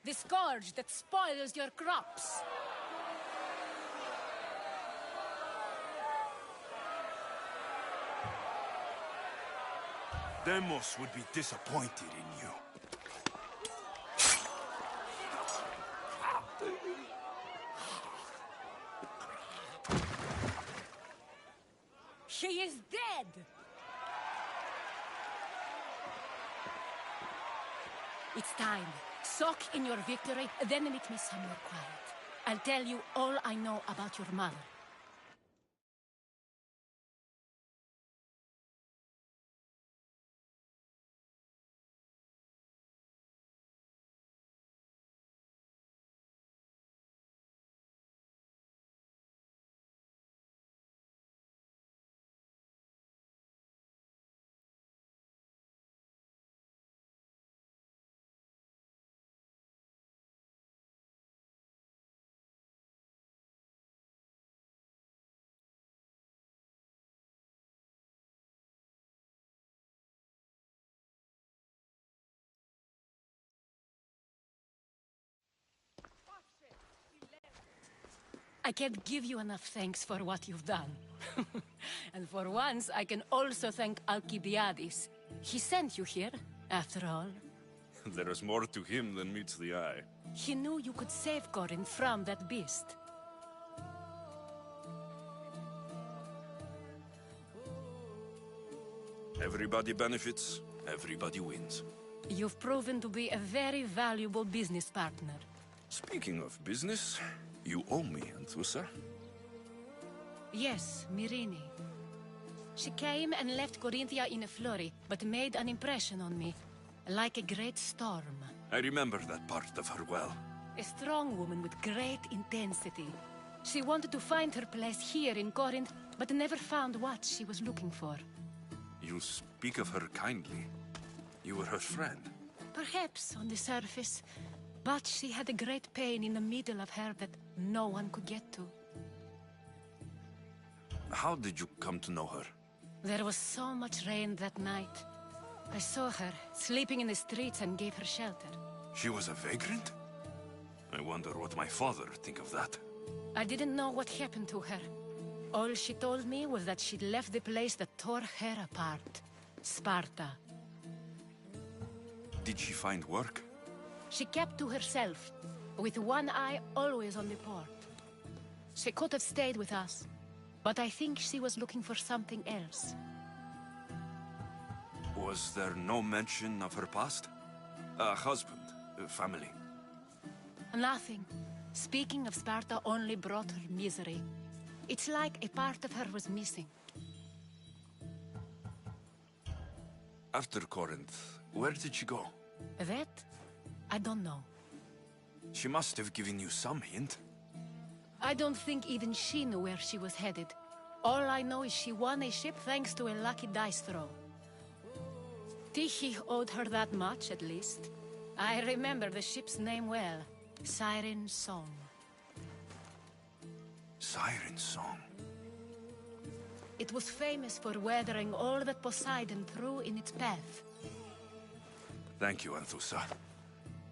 the scourge that spoils your crops. Demos would be disappointed in you. She is dead! It's time. Soak in your victory, then meet me somewhere quiet. I'll tell you all I know about your mother. I can't give you enough thanks for what you've done. And for once, I can also thank Alcibiades. He sent you here, after all. There is more to him than meets the eye. He knew you could save Corinth from that beast. Everybody benefits, everybody wins. You've proven to be a very valuable business partner. Speaking of business, you owe me, Anthusa. Yes, Myrine. She came and left Corinthia in a flurry, but made an impression on me. Like a great storm. I remember that part of her well. A strong woman with great intensity. She wanted to find her place here in Corinth, but never found what she was looking for. You speak of her kindly. You were her friend. Perhaps on the surface, but she had a great pain in the middle of her that no one could get to. How did you come to know her? There was so much rain that night. I saw her, sleeping in the streets, and gave her shelter. She was a vagrant? I wonder what my father think of that. I didn't know what happened to her. All she told me was that she'd left the place that tore her apart. Sparta. Did she find work? She kept to herself, with one eye always on the port. She could have stayed with us, but I think she was looking for something else. Was there no mention of her past? A husband, a family? Nothing. Speaking of Sparta only brought her misery. It's like a part of her was missing. After Corinth, where did she go? That? I don't know. She must have given you some hint. I don't think even she knew where she was headed. All I know is she won a ship thanks to a lucky dice throw. Tyche owed her that much, at least. I remember the ship's name well. Siren Song. Siren Song? It was famous for weathering all that Poseidon threw in its path. Thank you, Anthusa.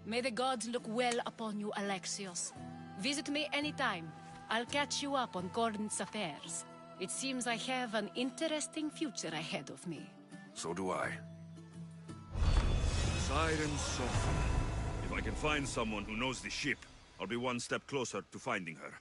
May the gods look well upon you, Alexios. Visit me anytime. I'll catch you up on Corinth's affairs. It seems I have an interesting future ahead of me. So do I. Siren Song. If I can find someone who knows the ship, I'll be one step closer to finding her.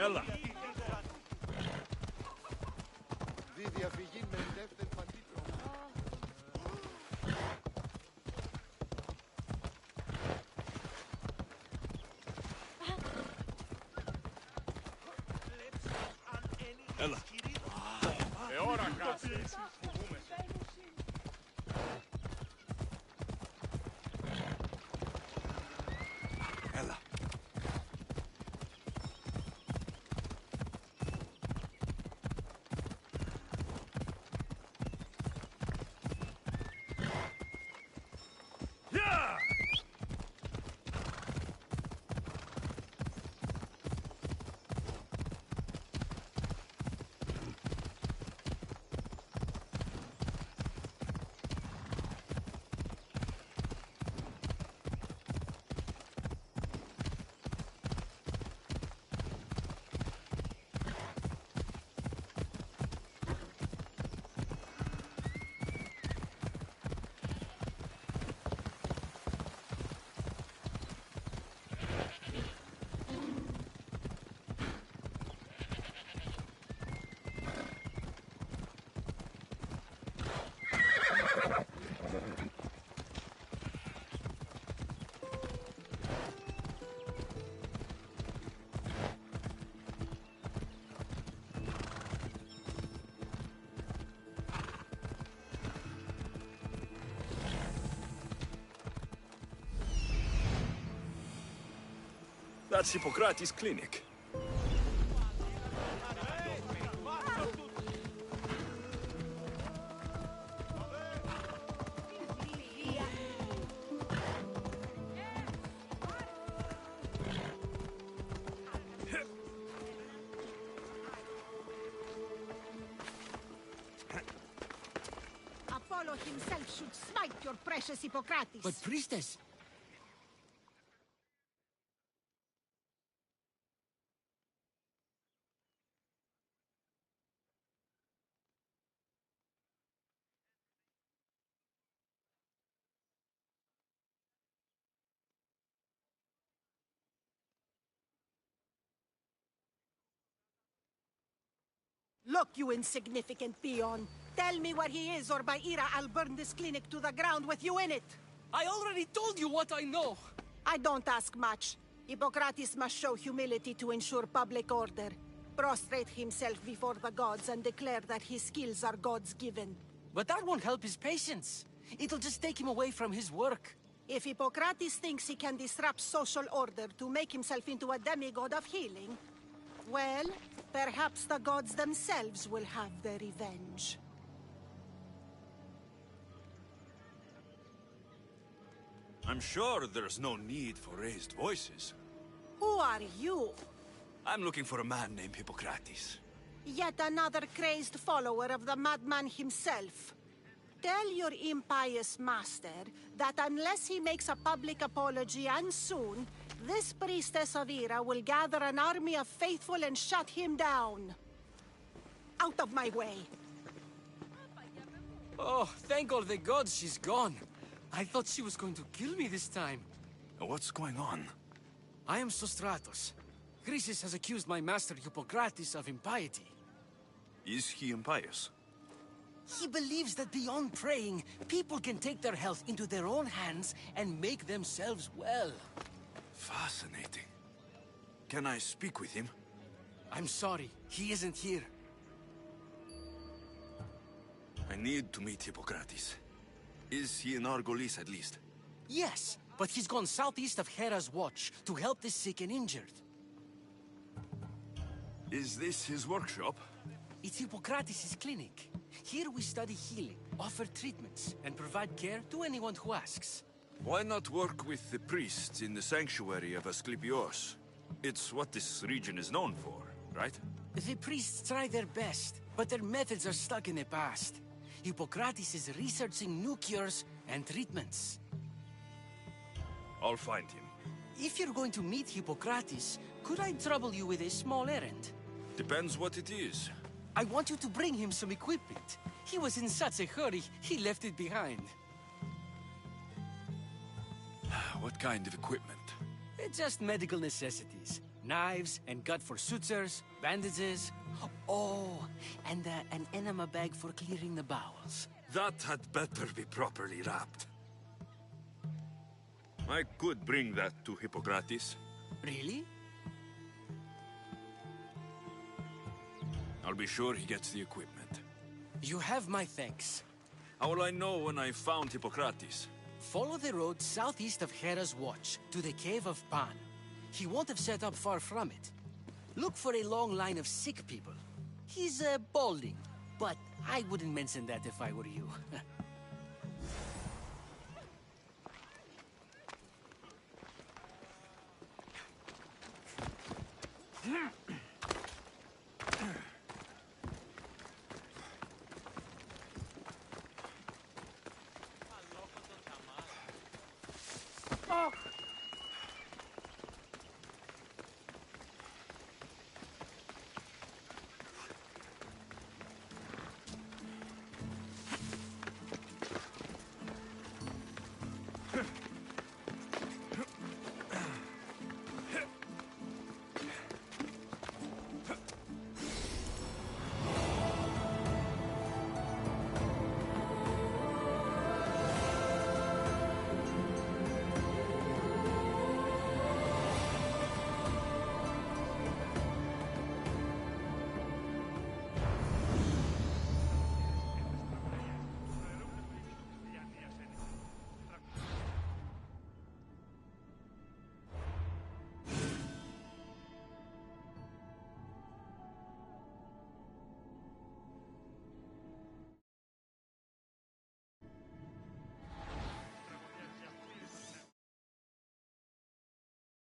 Ella! Ella! E ora cazzo! Ella! Yeah! That's Hippocrates' clinic. Apollo himself should smite your precious Hippocrates. But priestess... Look, you insignificant peon. Tell me where he is, or by Ira, I'll burn this clinic to the ground with you in it. I already told you what I know. I don't ask much. Hippocrates must show humility to ensure public order. Prostrate himself before the gods and declare that his skills are God's given. But that won't help his patients. It'll just take him away from his work. If Hippocrates thinks he can disrupt social order to make himself into a demigod of healing, well, perhaps the gods themselves will have their revenge. I'm sure there's no need for raised voices. Who are you? I'm looking for a man named Hippocrates. Yet another crazed follower of the madman himself. Tell your impious master that unless he makes a public apology, and soon, this priestess of Ira will gather an army of faithful and shut him down. Out of my way. Oh, thank all the gods she's gone. I thought she was going to kill me this time. What's going on? I am Sostratos. Chrysis has accused my master Hippocrates of impiety. Is he impious? He believes that beyond praying, people can take their health into their own hands and make themselves well. Fascinating. Can I speak with him? I'm sorry, he isn't here. I need to meet Hippocrates. Is he in Argolis at least? Yes, but he's gone southeast of Hera's watch to help the sick and injured. Is this his workshop? It's Hippocrates' clinic. Here we study healing, offer treatments, and provide care to anyone who asks. Why not work with the priests in the sanctuary of Asclepios? It's what this region is known for, right? The priests try their best, but their methods are stuck in the past. Hippocrates is researching new cures and treatments. I'll find him. If you're going to meet Hippocrates, could I trouble you with a small errand? Depends what it is. I want you to bring him some equipment. He was in such a hurry, he left it behind. What kind of equipment? Just medical necessities. Knives and gut for sutures, bandages. Oh, and an enema bag for clearing the bowels. That had better be properly wrapped. I could bring that to Hippocrates. Really? I'll be sure he gets the equipment. You have my thanks. How will I know when I found Hippocrates? Follow the road southeast of Hera's Watch to the Cave of Pan. He won't have set up far from it. Look for a long line of sick people. He's balding, but I wouldn't mention that if I were you.